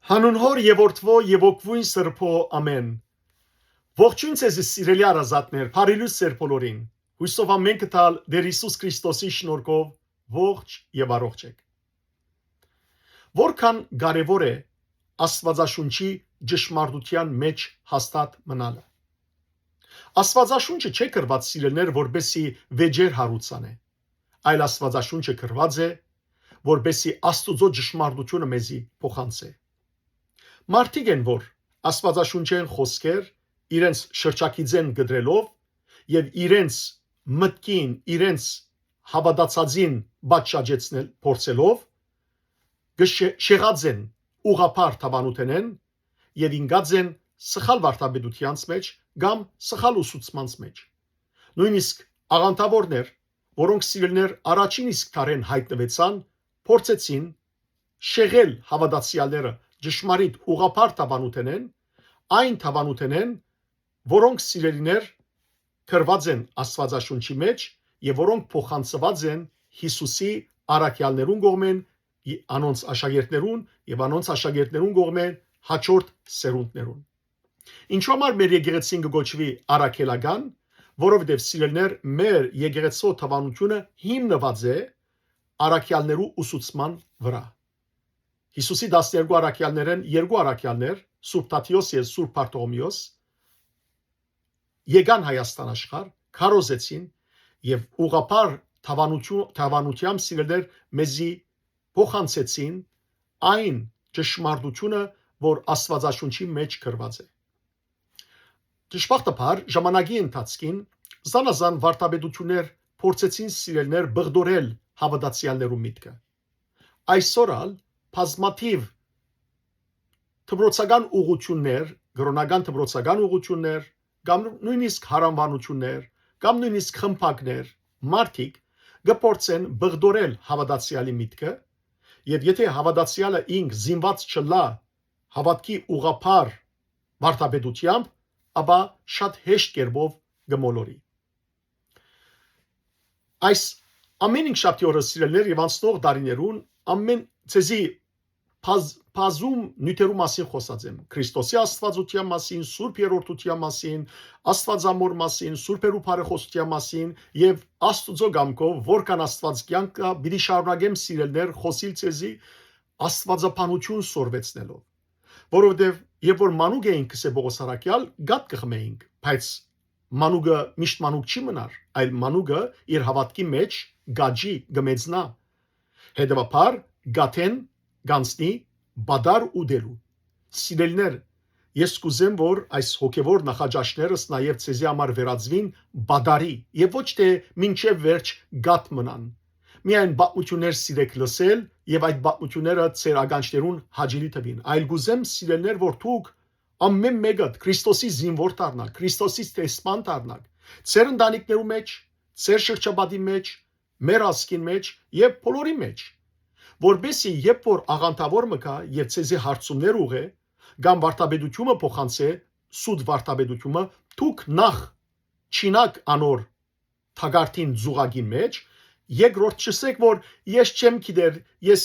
Հանուն հոր եւ որդվո եւ օգվույն սրբո ամեն։ Ողջույն ձեզ սիրելի արազատներ, բարելույս ձեր բոլորին։ Հույսով ամեն կտալ Տեր Հիսուս Քրիստոսի շնորհքով ողջ եւ առողջ եք։ Որքան կարեւոր է Աստվածաշունչի ճշմարտության մեջ հաստատ մնալը։ Աստվածաշունչը չէ գրված սիրելներ, որբեսի վեճեր հարուցանե, այլ Աստվածաշունչը գրված է, որբեսի Աստուծո ճշմարտությունը մեզի փոխանցե։ Մարդիկ են, որ Աստվածաշունչեն խոսքեր իրենց շրջակիցեն գդրելով եւ իրենց մտքին, իրենց հավատացածին բացաճեցնել փորձելով գշեղած են ուղափար թավանութենեն եւ ինգած են սխալ վարդապետությանց մեջ կամ սխալ ուսուցմանց մեջ։ Նույնիսկ աղանդավորներ, որոնք սիրելներ առաջին իսկ տարեն հայտնվեցան, փորձեցին շեղել հավատացյալները ճշմարիտ ուղափառ թավանութենեն, այն թավանութենեն, որոնք սիրելիներ գրված են Աստվածաշունչի մեջ եւ որոնք փոխանցված են Հիսուսի առաքյալներուն կողմեն, անոնց աշակերտներուն եւ անոնց աշակերտներուն կողմեն հաջորդ սերունդներուն։ Ինչու համար մեր եկեղեցին կգոչվի առաքելական, որովհետեւ սիրելներ մեր եկեղեցու թավանությունը հիմնված է առաքյալներու ուսուցման վրա։ Հիսուսի 12 առաքյալներեն երկու առաքյալներ, Սուրբ Թադեոս եւ Սուրբ Բարտողոմեոս, եկան Հայաստան աշխարհ, քարոզեցին եւ ուղափառ թավանությամբ սիրելներ մեզի փոխանցեցին այն ճշմարտությունը, որ Աստվածաշունչի մեջ գրված է։ Ճշմարտաբար ժամանակի ընթացքին զանազան վարդապետություններ փորձեցին սիրելներ բղդորել հավատացյալներու միտքը։ Այսօր բազմաթիվ դպրոցական ուղղություններ, կրոնական դպրոցական ուղղություններ, կամ նույնիսկ հարանվանություններ, կամ նույնիսկ խմբակներ, մարդիկ կփորձեն բղդորել հավատացյալի միտքը, եւ եթե հավատացյալը ինք զինված չլա հավատքի ուղափառ վարդապետությամբ, ապա շատ հեշտ կերպով կմոլորի։ Այս ամեն ինչ շաբթի օրը սիրելներ եւ անցնող տարիներուն ամեն ցեզի բազում նյութերու մասին խոսած եմ։ Քրիստոսի աստվածության մասին, Սուրբ Երրորդության մասին, Աստվածամոր մասին, Սուրբերու բարեխոսության մասին եւ Աստուծո գամքով, որքան Աստված կյանքը պիտի շարունակեմ սիրելներ խոսիլ ցեզի աստվածապանություն սորվեցնելով։ Որովհետեւ երբ որ մանուկ էինք Սեբողոս Արաքյալ, գատ կխմեինք, բայց մանուկը միշտ մանուկ չի մնար, այլ մանուկը իր հավատքի մեջ գաջի գմեծնա։ Հետևաբար գաթեն գանցնի բադար ուդելու։ Սիրելներ, ես կուզեմ, որ այս հոգևոր նախաճաշներս նաև ցեզի համար վերածվին բադարի եւ ոչ թե մինչեւ վերջ գատ մնան։ Միայն բացություններ սիրեք լսել եւ այդ բացությունները ցեր ագանչներուն հաջելի տվին, այլ կուզեմ սիրելներ, որ դուք ամեն մեկը Քրիստոսի զինվոր դառնաք, Քրիստոսի տեսփան դառնաք, ցեր ընտանիքներու մեջ, ցեր շրջապատի մեջ, մեր ազգին մեջ եւ բոլորի մեջ, որբեսի երբ որ աղանդավոր մկա եւ ցեզի հարցումներ ուղե, կամ վարդապետությունը փոխանցե, սուտ վարդապետությունը, դուք նախ չինակ անոր թագարտին զուգագին մեջ, երկրորդ չսեք, որ ես չեմ գիտեր, ես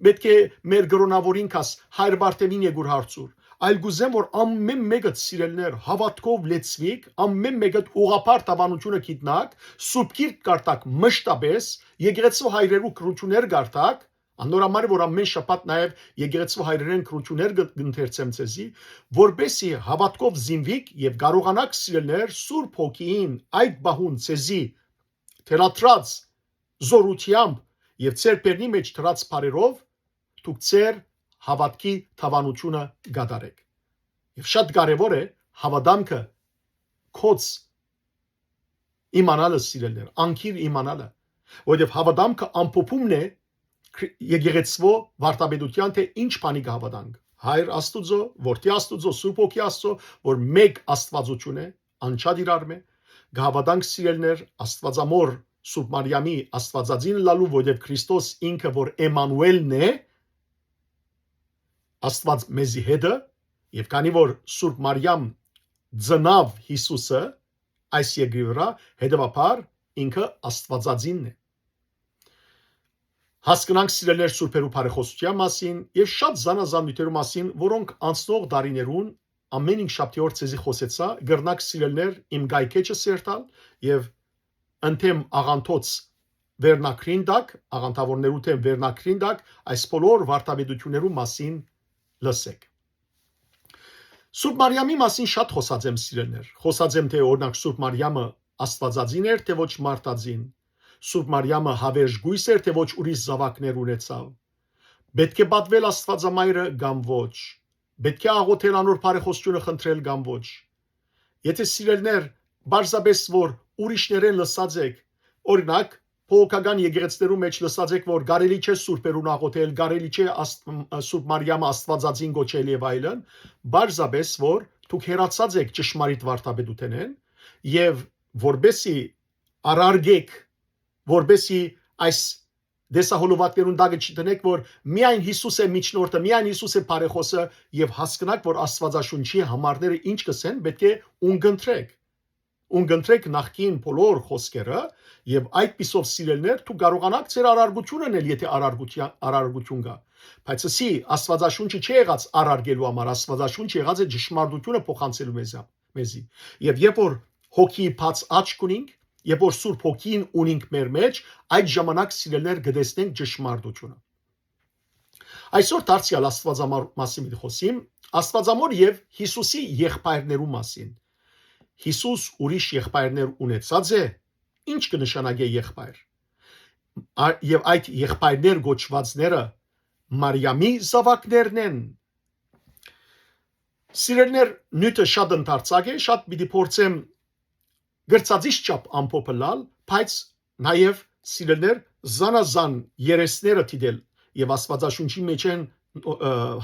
պետք է մեր գրոնավորին կաս հայր Բարտևին եգուր հարցուր, այլ գուզեմ, որ ամեն մեկը սիրելներ հավատքով լեցվիկ, ամեն մեկը ուղափառ տավանությունը գիտնակ, սուրբ գիրք կարտակ մշտապես, եկեղեցու հայրերու քրություններ կարտակ, անորամար որ ամեն շաբաթ նաև եկեղեցու հայրերեն քրություններ կընթերցեմ ցեզի, որբեսի հավատքով զինվիկ եւ կարողանաք սիրելներ սուրբ հոգին այդ բահուն ցեզի թերատրած զորությամբ եւ ծեր բերնի մեջ դրած բարերով դուք ծեր հավատքի թավանությունը գադարեք։ Եվ շատ կարևոր է հավատամքը կոց իմանալը սիրելներ, անկիր իմանալը, որովհետեւ հավատամքը ամփոփումն է եկեղեցվո վարդապետության թե ինչ բանի կհավատանք։ Հայր Աստուծո, Որդի Աստուծո, Սուրբ Հոգի Աստծո, որ մեկ Աստվածություն է, անչափ իրար մե, կհավատանք սիրելներ Աստվածամոր Սուրբ Մարիամի Աստվածածին լալու, որովհետև Քրիստոս ինքը որ Էմանուելն է, Աստված մեզի հետ է, եւ քանի որ Սուրբ Մարիամ ծնավ Հիսուսը այս երկրի վրա, հետևաբար ինքը Աստվածածինն է։ Հասկանանք սիրելներ սուրբերու բարեխոսության մասին եւ շատ զանազան նյութերու մասին, որոնք անցնող դարիներուն ամեն ինչ շաբթի օր ցեզի խոսեցա, գրնակ սիրելներ իմ գայքեջը սերտալ եւ ընթեմ աղանթոց վերնակրինդակ, աղանթավորներու թեմ վերնակրինդակ այս բոլոր վարտաբեդություններու մասին լսեք։ Սուրբ Մարիամի մասին շատ խոսած եմ սիրելներ։ Խոսած եմ թե օրինակ Սուրբ Մարիամը Աստվածածին էր, թե ոչ Մարտածին։ Սուրբ Մարիամը հավերժ գույս էր, թե ոչ ուրիշ զավակներ ունեցավ։ Պետք է պատվել Աստվածամայրը կամ ոչ։ Պետք է աղոթել անոր բարեխոսությունը խնդրել կամ ոչ։ Եթե սիրելներ բարձաբես որ ուրիշներեն լսած եք, օրինակ փոքրական եկեղեցիներու մեջ լսած եք որ գարելի չէ սուրբերուն աղոթել, գարելի չէ Սուրբ Մարիամը Աստվածածին գոչել եւ այլն, բարձաբես որ դուք հերացած եք ճշմարիտ վարդապետութենեն եւ որբեսի արարգեք, որբեսի այս դեսահոլովատներուն դագը չտնեք որ միայն Հիսուս է միջնորդը, միայն Հիսուս է բարեխոսը եւ հասկանաք որ Աստվածաշունչի համարները ինչ կսեն, պետք է ունգընտրեք նախքին բոլոր խոսքերը եւ այդ պիսով սիրելներ դու կարողանաք ձեր արարգությունը նել, եթե արարգություն կա։ Բայց ասի Աստվածաշունչը չի եղած արարգելու համար, Աստվածաշունչը եղած է ճշմարտությունը փոխանցելու մեզի։ Եվ երբ որ հոգի բաց աչք ունենք, երբ որ Սուրբ Հոգին ունենք մեր մեջ, այդ ժամանակ սիրելներ գտեսնենք ճշմարտությունը։ Այսօր դարձյալ Աստվածամոր մասին խոսիմ, Աստվածամոր եւ Հիսուսի եղբայրներու մասին։ Հիսուս ուրիշ եղբայրներ ունեցած է, ինչ կնշանակե եղբայր։ Եվ այդ եղբայրներ գոչվածները Մարիամի զավակներն են։ Սիրելներ, նյութը շատ ընդարձակ է, շատ պիտի փորձեմ գրծածից չափ ամփոփել, բայց նաև սիրելներ զանազան երեսները դիտել եւ Աստվածաշունչի մեջ են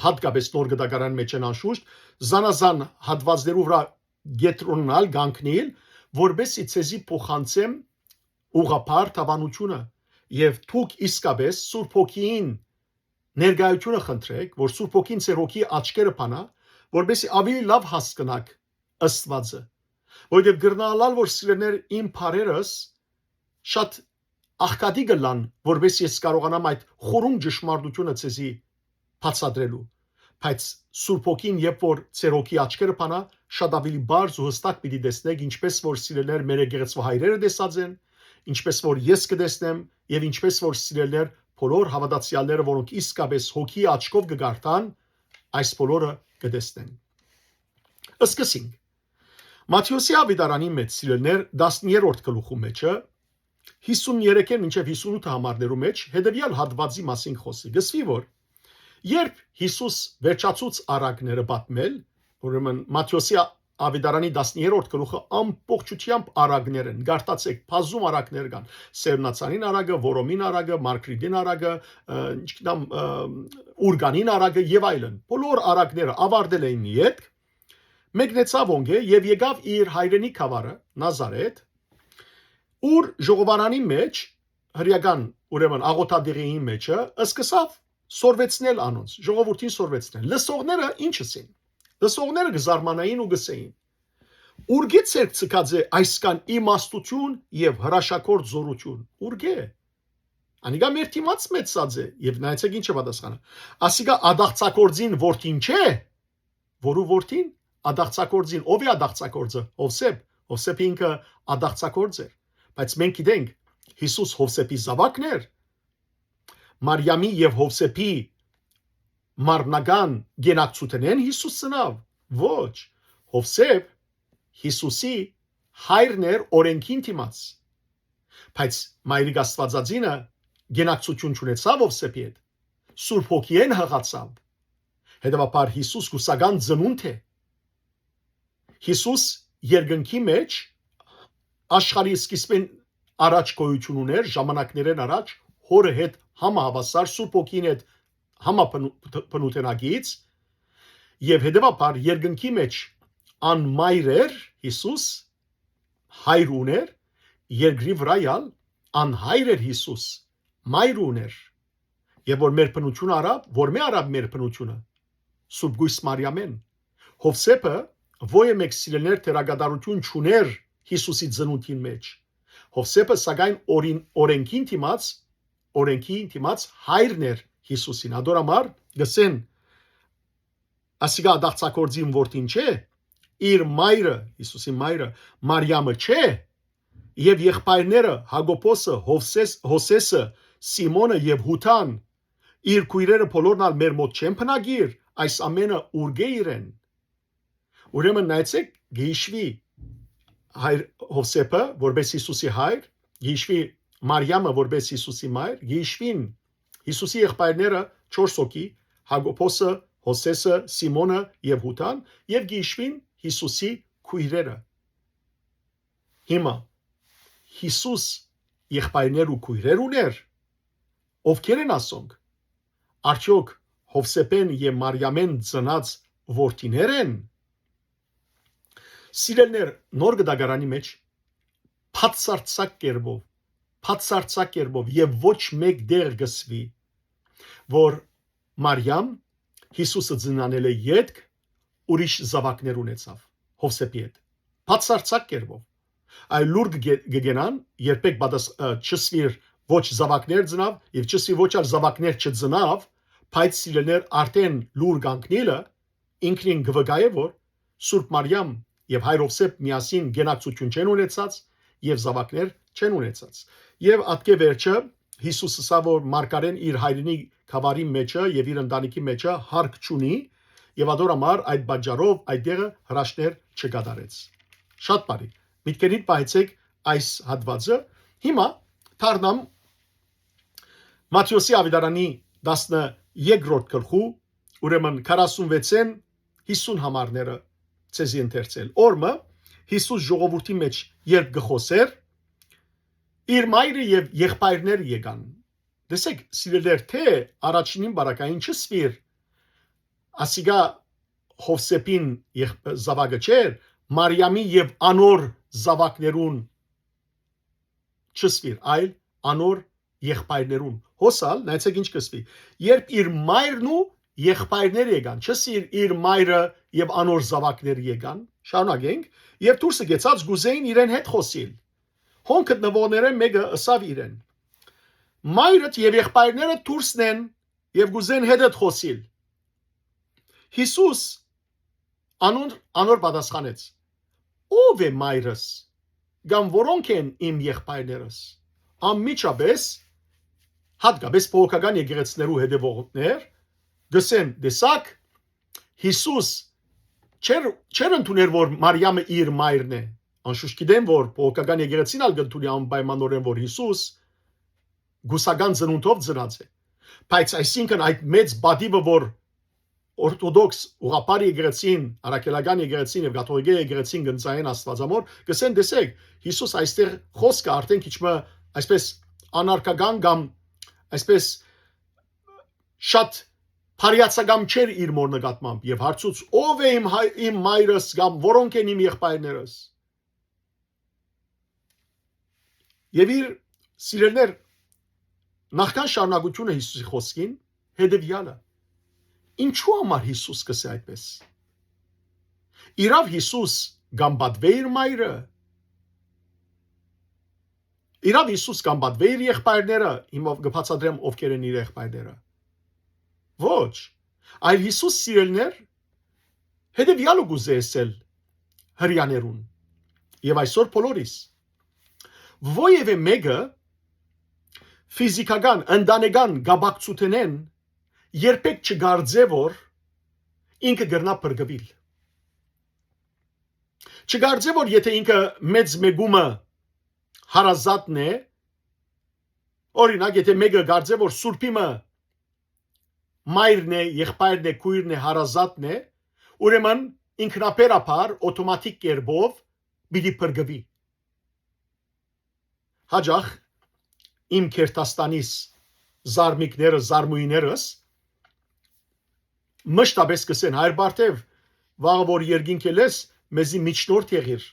հատկապես նոր գդակարան մեջ են անշուշտ զանազան հատվածներով վրա գետրոնալ գանքնիլ, որբեսի ցեզի փոխանցեմ ուղղափառ թավանությունը եւ դուք իսկապես Սուրբ Հոգին ներգայությունը խնդրեք, որ Սուրբ Հոգին ձեր հոգի աչքերը փանա, որբեսի ավելի լավ հասկանաք Աստվածը, որովհետեւ գրնալալ որ սիրելներ իմ բարերս շատ աղքատի գլան, որբեսի ես կարողանամ այդ խորում ճշմարտությունը ցեզի բացատրելու, բայց Սուրբ Հոգին երբ որ ձեր հոգի աչքերը փանա, շատ ավելի բարձ ու հստակ պիտի տեսնեք, ինչպես որ սիրելներ մեր եկեղեցու հայրերը տեսած են, ինչպես որ ես կտեսնեմ եւ ինչպես որ սիրելներ բոլոր հավատացյալները, որոնք իսկապես հոգի աչքով կգարտան, այս բոլորը կտեսնեն։ Սկսենք։ Մատթեոսի ավետարանի մեջ սիրելներ 10-րդ գլուխու մեջը 53-ին մինչև 58 համարներու մեջ հետևյալ հատվածի մասին խոսի։ Գսվի որ երբ Հիսուս վերջացուց արագները պատմել, ուրեմն Մատթեոսի ավետարանի 10-րդ գլուխը ամբողջությամբ արագներ են, գարտացեք, բազում արագներ կան, Սերնացանին արագը, Որոմին արագը, Մարկրիդին արագը, ինչքան Ուրգանին արագը եւ այլն։ Բոլոր արագները ավարտել էին յետ, մեկնեցավ ոնգե եւ եկավ իր հայրենի քաղաքը Նազարեթ, ուր ժողովարանի մեջ հրյական ուրեմն աղոթադեղի մեջը սկսավ սորվեցնել անոնց, ժողովրդին սորվեցնել։ Լսողները ինչս են։ Լսողները գզարմանային ու գսեին. Ուրգից է ցկած է այսքան իմաստություն եւ հրաշակորդ զորություն։ Ուրգե։ Անիգա մեր թիմած մեծած է եւ նայեցեք ինչ է պատասխանը։ Ասիգա ադաղցակորձին որդին չէ, որու որդին ադաղցակորձին ով է ադաղցակորձը։ Հովսեփ ինքը ադաղցակորձ էր, բայց մենք գիտենք Հիսուս Հովսեփի զավակն էր։ Մարիամի եւ Հովսեփի մարմնական գենակցութենեն Հիսուս ծնավ։ Ոչ, Հովսեփ Հիսուսի հայրն էր օրենքին դիմաց։ Բայց Մայրիկ Աստվածածինը գենակցություն ունեցավ Հովսեփի հետ։ Սուրբ Հոգին հղացավ։ Հետևաբար Հիսուս գուսական ծնունդ է։ Հիսուս երկնքի մեջ աշխարհի սկիզբին առաջ գոյություն ուներ, ժամանակներեն առաջ հորը հետ համահավասար Սուրբ Հոգին հետ համապնութենագից եւ հետեւաբար երկնքի մեջ անմայր էր Հիսուս, հայր ուներ, երկրի վրայալ անհայր էր Հիսուս, մայր ուներ։ Եվ որ մեր բնությունը արավ, որ մի արավ մեր բնությունը Սուրբ Գույս Մարիամեն։ Հովսեփը ո՞յ մեկ սիրելներ թերագադարություն չուներ Հիսուսի ծնունդին մեջ։ Հովսեփը սակայն օրենքին դիմաց օրենքի դիմաց հայրն էր Հիսուսին ադորամար գսեն ասիգա դարձակորձին որդին չէ իր մայրը Հիսուսի մայրը Մարիամը չէ եւ եղբայրները Հակոբոսը Հովսեսը Սիմոնը եւ Հութան իր քույրերը բոլորն ալ մեր մոտ չեն բնագիր այս ամենը ուրգե իրեն ուրեմն նայեցեք գիշվի հայր Հովսեփը որպես Հիսուսի հայր գիշվի Մարիամը որպես Հիսուսի մայր գիշվին Հիսուսի եղբայրները 4 հոգի Հակոբոսը Հովսեսը Սիմոնը եւ Հութան եւ գիշվին Հիսուսի քույրերը հիմա Հիսուս եղբայրներ ու քույրեր ուներ ովքեր են ասոնք արդյոք Հովսեփեն եւ Մարիամեն ծնած որդիներ են Սիրելներ նոր գդագարանի մեջ բացարձակ կերպով եւ ոչ մեկ դեր գսվի որ Մարիամ Հիսուսը ծնանել է յետք ուրիշ զավակներ ունեցավ Հովսեփի հետ բացարձակ կերպով այ լուրջ գգենան երբեք չսվիր ոչ զավակներ ծնավ եւ չսվի ոչ այլ զավակներ չծնավ բայց սիրելներ արդեն լուրջ անկնելը ինքնին գվգայ որ Սուրբ Մարիամ եւ հայր Հովսեփ միասին գենակցություն չեն ունեցած եւ զավակներ չեն ունեցած եւ ատկե վերջը Հիսուսը սա որ Մարգարեն իր հայրենի խավարի մեջը եւ իր ընտանիքի մեջը հարկ չունի եւ ադորամար այդ բաժարով այդտեղը հրաշներ չկատարեց շատ բարի միտքերիդ պահեցեք այս հատվածը հիմա դառնամ Մատթեոսի ավետարանի 12-րդ գլխու ուրեմն 46-ին 50 համարները ցեզի ընթերցել օրը Հիսուս ժողովրդի մեջ երբ գխոսեր իր մայրը եւ եղբայրները եկան դեսեք սիրելեր թե առաջինին բարակային չսվիր ասիգա Հովսեփին զավակը չէր Մարիամի եւ անոր զավակներուն չսվիր այլ անոր եղբայրներուն հոսալ նայեցեք ինչ կսվի երբ իր մայրն ու եղբայրները եկան չսիր իր մայրը եւ անոր զավակները եկան շարունակենք եւ դուրսը գեցած գուզեին իրեն հետ խոսիլ հոն գտնվողները մեկը ըսավ իրեն մայրդ եւ եղբայրները դուրսն են եւ գուզեն հետդ խոսիլ Հիսուս անոր պատասխանեց ով է մայրս կամ որոնք են իմ եղբայրներս անմիջապես հատկապես փոխական եկեղեցիներու հետևողներ գսեն դեսակ Հիսուս չեր ընդուներ որ Մարիամը իր մայրն է անշուշտ գիտեմ որ փոխական եկեղեցին ալ գտունի անպայմանորեն որ Հիսուս գուսական ծնունդով ծնած է բայց այսինքն այդ մեծ բադիվը որ օրթոդոքս ուղղափառ եկեղեցին արաքելական եկեղեցին եւ կաթողիկ եկեղեցին գնցային աստվածամոր գսեն դեսեք Հիսուս այստեղ խոսքը արդեն քիչ այսպես անարգական կամ այսպես շատ Փարիացական չէր իր մոր նկատմամբ եւ հարցուց ով է իմ մայրս կամ որոնք են իմ եղբայրներս եւ իր սիրելներ նախքան շարունակությունը Հիսուսի խոսքին հետեւյալը ինչու համար Հիսուս կսե այդպես իրավ Հիսուս գամբատվե իր մայրը իրավ Հիսուս գամբատվե իր եղբայրները հիմա կբացատրեմ ովքեր են իր եղբայրները ոչ այլ Հիսուս սիրելներ հետեւյալը գուզեսել հрьяաներուն եւ այսօր բոլորիս ովևէ մեկը ֆիզիկական ընտանեկան գաբակցութենեն երբեք չգարձե որ ինքը գրնա բրգվել չգարձե որ եթե ինքը մեծ մեգումը հարազատն է օրինակ եթե մեկը գարձե որ սուրբիմը մայրն է եղբայրն է քույրն է հարազատն է ուրեմն ինքնաբերաբար օտոմատիկ կերպով պիտի բրգվի հաջող իմ քերտաստանիս զարմիկները զարմուիներս մշտապես կսեն հայր բարթև վաղը որ երկինքել ես մեզի միջնորդ եղիր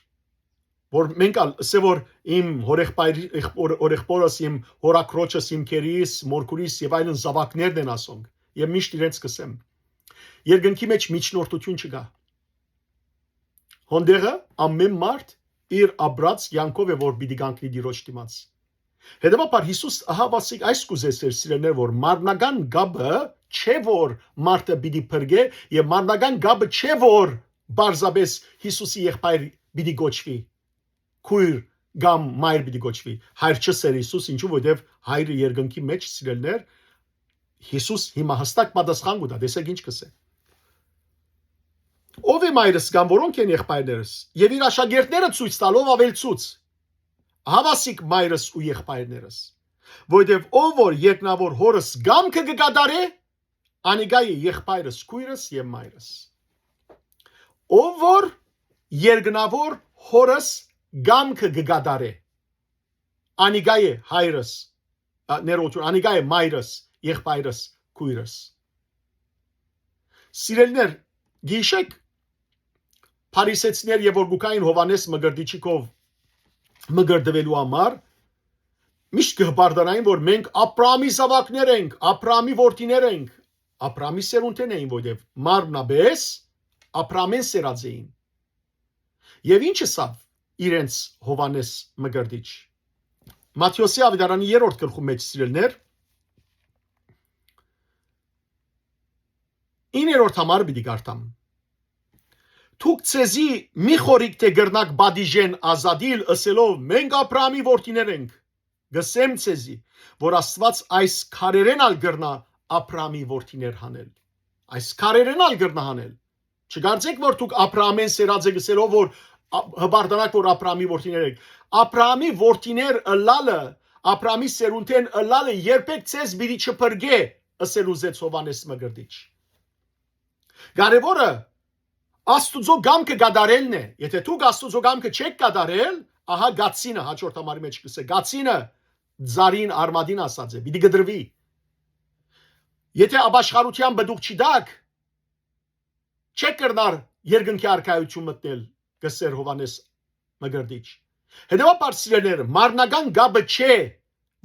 որ մենք ասե որ իմ հորեղբորս իմ հորակրոջս իմ քերիս մորքուրիս եւ այլն զավակներն են ասոնք եւ միշտ իրենց կսեմ երկնքի մեջ միջնորդություն չկա հոնդերը ամեն մարդ իր աբրած յանքով է որ պիտի գանքնի դիրոջ դիմաց Հետևաբար Հիսուս ահավասիկ այս կուզեցեր սիրելներ, որ մարմնական գաբը չէ որ մարդը պիտի փրկե եւ մարմնական գաբը չէ որ բարձաբես Հիսուսի եղբայր պիտի գոչվի քույր կամ մայր պիտի գոչվի հայր չսեր Հիսուս ինչու որովհետեւ հայրը երկնքի մեջ սիրելներ Հիսուս հիմա հստակ պատասխան կտա տեսեք ինչ կսե ով է մայրս կամ որոնք են եղբայրներս եւ իր աշակերտները ցույց տալով ավելցուց հավասիկ մայրս ու եղբայրներս որովհետեւ ով որ երկնավոր հորս գամքը կգադարե անիգա է եղբայրս քույրս եւ մայրս ով որ երկնավոր հորս գամքը կգադարե անիգա է հայրս ներողություն անիգա է մայրս եղբայրս քույրս սիրելներ գիշեք Փարիսեցիներ եւ Օրգուկային Հովանես Մգրդիչիկով մգրդվելու համար միշտ կհբարդանային որ մենք Աբրահամի զավակներ ենք, Աբրահամի որդիներ ենք, Աբրահամի սերունդներ էին, որտեղ մարմնաբես Աբրահամեն սերած էին։ Եվ ինչը սավ իրենց Հովանես Մգրդիչ։ Մատթեոսի ավետարանի 3-րդ գլխում մեջ սիրելներ 9-րդ համարը պիտի կարդամ։ Թուք ցեզի մի խորիկ թե գրնակ բադիժեն ազադիլ ըսելով մենք Աբրահամի որդիներ ենք գսեմ ցեզի որ Աստված այս քարերեն ալ գրնա Աբրահամի որդիներ հանել այս քարերեն ալ գրնա հանել չգարձեք որ դուք Աբրահամեն սերած եք գսելով որ հբարդանակ որ Աբրահամի որդիներ եք Աբրահամի որդիներ ըլալը Աբրահամի սերունդեն ըլալը երբեք ցեզ բիդի չփրկե ըսել ուզեց Հովանես Մգրդիչ Կարևորը Աստուծո գամքը գադարելն է եթե դուք Աստուծո գամքը չեք գադարել ահա գացինը հաջորդ համարի մեջ կսե գացինը Զարին արմադին ասած է պիտի գդրվի եթե ապաշխարության բդուղ չդակ չեք կրնար երկնքի արքայություն մտնել գսեր Հովանես Մգրդիչ հետևաբար սիրելիներ մարմնական գաբը չէ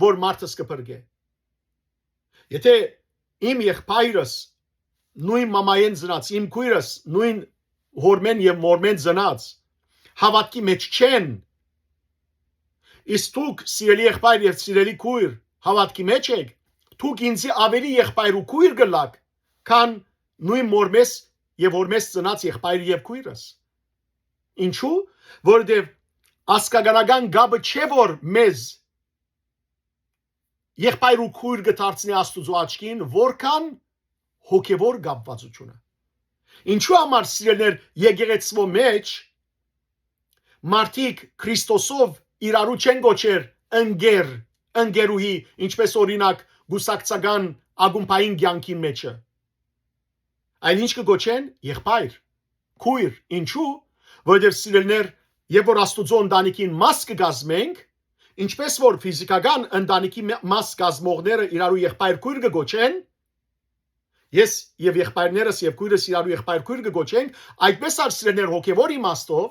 որ մարդը կփրկե եթե իմ եղբայրս նույն մամայեն ծնած իմ քույրս նույն հորմեն եւ մորմեն ծնած հավատքի մեջ չեն իսկ դուք սիրելի եղբայր եւ սիրելի քույր հավատքի մեջ եք դուք ինձի ավելի եղբայր ու քույր գլակ քան նույն մորմես եւ հորմես ծնած եղբայր եւ քույրս ինչու որովհետեւ ասկագանական գաբը չէ որ մեզ եղբայր ու քույր գտարցնի Աստուծո աչքին որքան հոգեվոր գաբվածությունը Ինչու համար սիրելներ եկեղեցվո մեջ մարդիկ Քրիստոսով իրարու չեն գոչեր ընկերուհի ինչպես օրինակ գուսակցական ագումբային կյանքի մեջը այլ ինչ կգոչեն եղբայր քույր ինչու որովհետև սիրելներ երբ որ Աստուծո ընտանիքին մաս կգազմենք ինչպես որ ֆիզիկական ընտանիքի մաս գազմողները իրարու եղբայր քույր կգոչեն Ես եւ եղբայրներս եւ քույրս իրարու եղբայր քույր կգոչենք, այդպես արսրեներ հոգեվոր իմաստով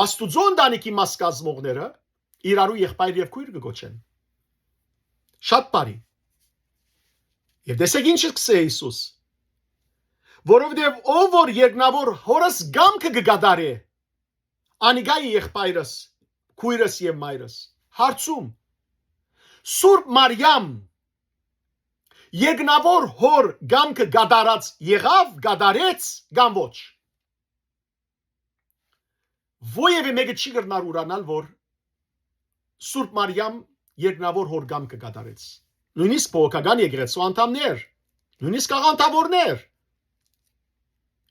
Աստուծո ընտանիքի մաս կազմողները իրարու եղբայր եւ քույր կգոչեն։ Շատ բարի։ Եվ տեսեք ինչ սկսե Հիսուս։ Որովհետեւ ով որ երկնավոր հորս գամքը կգադարե, անիգայի եղբայրս, քույրս եւ մայրս, հարցում Սուրբ Մարիամ Երկնավոր հոր գամքը գադարած եղավ, գադարեց, կամ ոչ։ Ովևէ մեկը չի կրնար ուրանալ, որ Սուրբ Մարիամ երկնավոր հոր գամքը գադարեց։ Նույնիսկ բողոքական եկեղեցու անդամներ, նույնիսկ աղանդավորներ։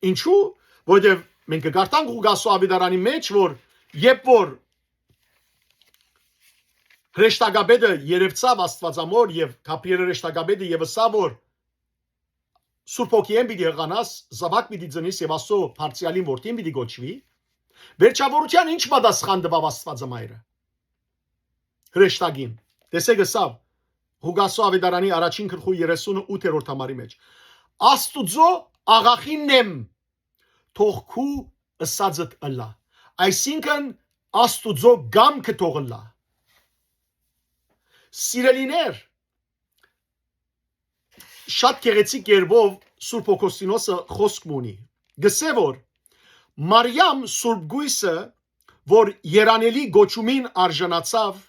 Ինչու՞, որովհետև մենք կգարտանք Ղուկասու ավետարանի մեջ, որ երբ որ Հրեշտակաբեդը երևցավ Աստվածամոր եւ Գաբրիելը հրեշտակաբեդը եւսա որ Սուրբ Օքիեն պիտի եղանաս զավակ պիտի ծնիս եւ Աստծո բարձրալին որդին պիտի գոչվի վերջավորության ինչ պատասխան տվավ Աստվածամայրը հրեշտակին տեսեք սա Ղուկասու ավետարանի առաջին գլխու 38-րդ համարի մեջ Աստուծո աղախինն եմ թող քու ըսածդ ըլլա այսինքն Աստուծո գամքը թող ըլլա Սիրելիներ շատ գեղեցիկ երբով Սուրբ Օգոստինոսը խոսք ունի գսե որ Մարիամ Սուրբ Գույսը որ երանելի գոչումին արժանացավ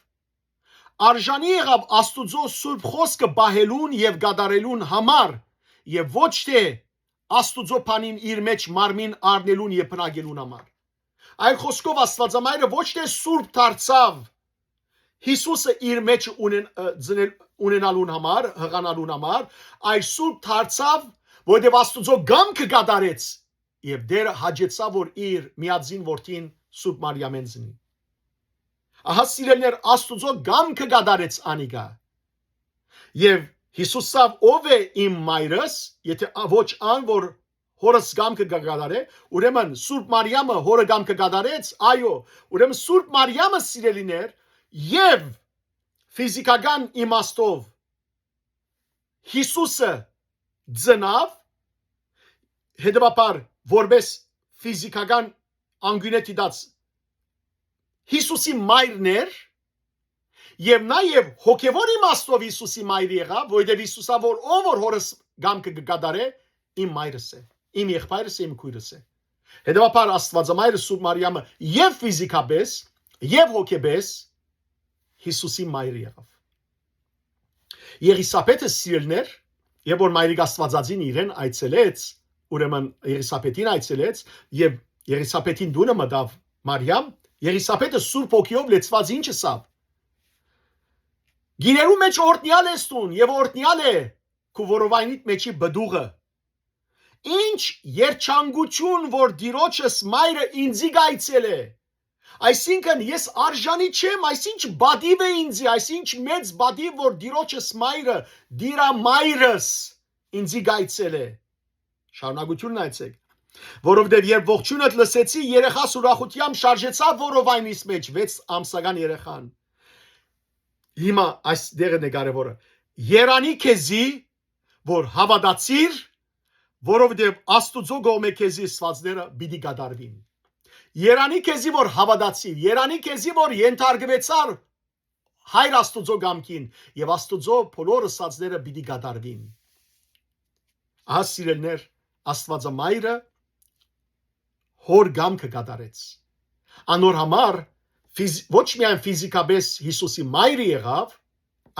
արժանի եղավ Աստուծո սուրբ խոսքը բահելուն եւ գադարելուն համար եւ ոչ թե Աստուծո բանին իր մեջ մարմին առնելուն եւ բնագելուն համար։ Այլ խոսքով Աստվածամայրը ոչ թե սուրբ դարձավ Հիսուսը իր մեջ ունենալուն համար, հղանալուն համար, այլ սուրբ դարձավ, որովհետև Աստուծո գամքը գադարեց եւ դերը հաջեցավ, որ իր միածին որդին Սուրբ Մարիամեն զնի։ Ահա սիրելիներ, Աստուծո գամքը գադարեց անիգա։ Եվ Հիսուսով ով է իմ մայրս, եթե ոչ ան, որ հորս գամքը գադարե, ուրեմն Սուրբ Մարիամը հորը գամքը գադարեց, այո, ուրեմն Սուրբ Մարիամը սիրելիներ եւ ֆիզիկական իմաստով Հիսուսը ծնավ, հետևաբար որպես ֆիզիկական անգյունետի դած Հիսուսի մայրն էր եւ նաեւ հոգեվոր իմաստով Հիսուսի մայր եղավ, որովհետեւ Հիսուսը որ հորս գամքը գադարե, իմ մայրս է, իմ եղբայրս է, իմ քույրս է։ Հետևաբար Աստվածամայրը Սուրբ Մարիամը եւ ֆիզիկապես եւ հոգեպես Հիսուսի մայրը եղավ։ Եղիսաբեթը սիրելներ, եւ որ Մայրիկ Աստվածածին իրեն այցելեց, ուրեմն Եղիսաբեթին այցելեց եւ Եղիսաբեթին դունը մտավ Մարիամ, Եղիսաբեթը Սուրբ ոգիով լեցված ինչ ասավ։ Գիներու մեջ օրտնյալ ես տուն եւ օրտնյալ է քու որովայնիդ մեջի բդուղը։ Ինչ երջանկություն, որ Տիրոջս մայրը ինձի գայցել է։ Այսինքն ես արժանի չեմ, այսինչ բադիվ է ինձի, այսինչ մեծ բադիվ, որ Տիրոջս մայրը, դիրա մայրս ինձի գայցել է։ Շարունակությունն այցեք։ Որովհետև երբ ողջունդ լսեցի, երեխաս ուրախությամբ շարժեցավ որովայնիս մեջ 6 ամսական երեխան։ Հիմա այս դերն է կարևորը։ Երանի քեզի, որ հավատացիր, որովհետև Աստուծո գոմե քեզի սվածները պիտի գադարվին։ Երանի քեզի, որ հավատացիր, երանի քեզի, որ ենթարկվեցար Հայր Աստուծո գամքին եւ Աստուծո բոլոր սածները պիտի գադարվին։ Ահա սիրելներ, Աստվածամայրը հոր գամքը գադարեց։ Անոր համար ոչ միայն ֆիզիկապես Հիսուսի մայրը եղավ,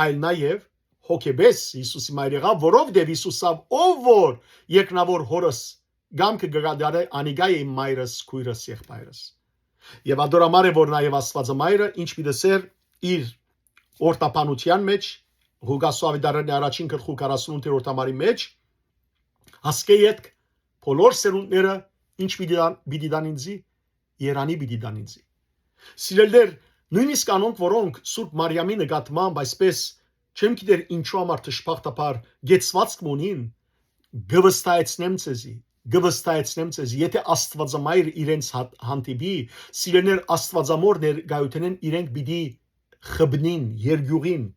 այլ նաև հոգեպես Հիսուսի մայրը եղավ, որովհետև Հիսուսով ով որ երկնավոր հորս գամքը գադարե անիգա է իմ մայրս, քույրս, եղբայրս։ Եվ ադորամար է, որ նաև Աստվածամայրը ինչ պիտեսեր իր օրտապանության մեջ, Ղուկասու ավետարանի առաջին գլխու 48-րդ համարի մեջ հասկե ետք բոլոր սերունդները ինչ պիտի դան ինձի, երանի պիտի դան ինձի։ Սիրելիներ, նույնիսկ անոնք, որոնք Սուրբ Մարիամի նկատմամբ այսպես չեմ գիտեր ինչու համար դժբախտաբար գեցվածք ունին, գվստայեցնեմ ձեզի, եթե Աստվածամայր իրենց հանդիպի, սիրելիներ, Աստվածամոր ներկայութենեն իրենք պիտի խբնին, երգյուղին,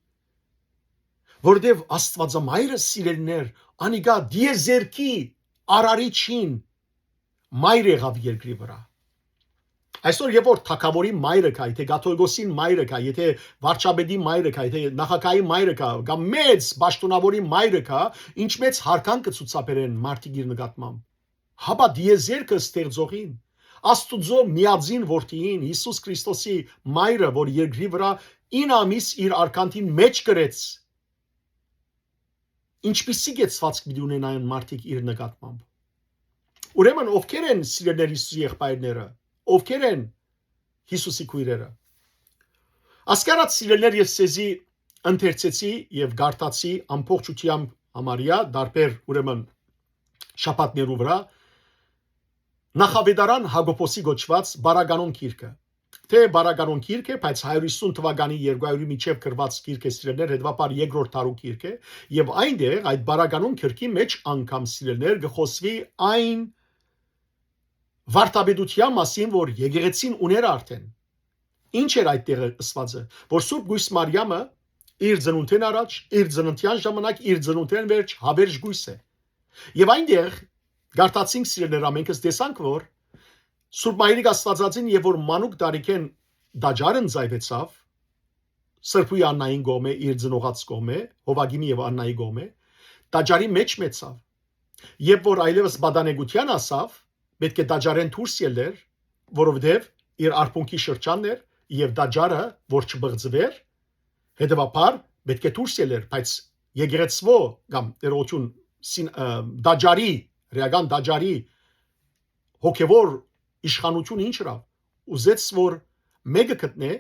որովհետև Աստվածամայրը սիրելիներ, անիգա դիեզերքի արարիչին մայր եղավ երկրի վրա։ Այսօր երբ որ թագավորի մայրը կա, եթե Գաթողիկոսին մայրը կա, եթե վարչապետի մայրը կա, եթե նախագահի մայրը կա, կամ մեծ պաշտոնավորի մայրը կա, ինչ մեծ հարքան կցուցաբերեն մարդիկ իր նկատմամբ։ Հապա դիեզերքը ստեղծողին, Աստուծո միածին որդիին, Հիսուս Քրիստոսի մայրը, որ երկրի վրա 9 ամիս իր արքանտին մեջ գրեց, ինչպիսի գեցվածք պիտի ունենային մարդիկ իր նկատմամբ։ Ուրեմն ովքեր են սիրելիներ Հիսուսի եղբայրները, ովքեր են Հիսուսի քույրերը։ Ասկարած սիրելիներ, ես ցեզի ընթերցեցի եւ գարտացի ամբողջությամբ համարյա դարբեր ուրեմն շաբաթներու վրա նախավետարան Հակոբոսի գոչված Բարագանոն գիրքը։ Թե Բարագանոն գիրքը, բայց 150 թվականի 200-ի միջև գրված գիրք է սիրելիներ, հետվապար երկրորդ տարու գիրք է, եւ այնտեղ այդ Բարագանոն գիրքի մեջ անգամ սիրելիներ գխոսվի այն վարտաբեդության մասին, որ եկեղեցին ուներ արդեն։ Ինչ էր այդտեղ ասվածը, որ Սուրբ Գույս Մարիամը իր ծնունդին առաջ, իր ծննդյան ժամանակ, իր ծնունդին վերջ հավերժ գույս է։ Եվ այնտեղ գարտացինք սիրելիներ ամենքս տեսանք, որ Սուրբ Մայրիկ Աստվածածին եւ որ մանուկ դարիքեն դաջարն զայվեցավ, Սրբույի Աննային գոմե, իր ծնողած գոմե, Հովագիմի եւ Աննայի գոմե, դաջարի մեջ մեծավ։ Երբ որ այլևս բադանեգության ասավ, պետք է դաջարեն դուրս ելներ, որովհետև իր արփունքի շրջանն էր եւ դաջարը որ չբղծվեր, Հետևաբար պետք է դուրս ելեր, բայց եկեղեցվո կամ ներողություն դաջարի, ռեական դաջարի հոգևոր իշխանությունը ինչ հրավ ուզեց որ մեկը գտնե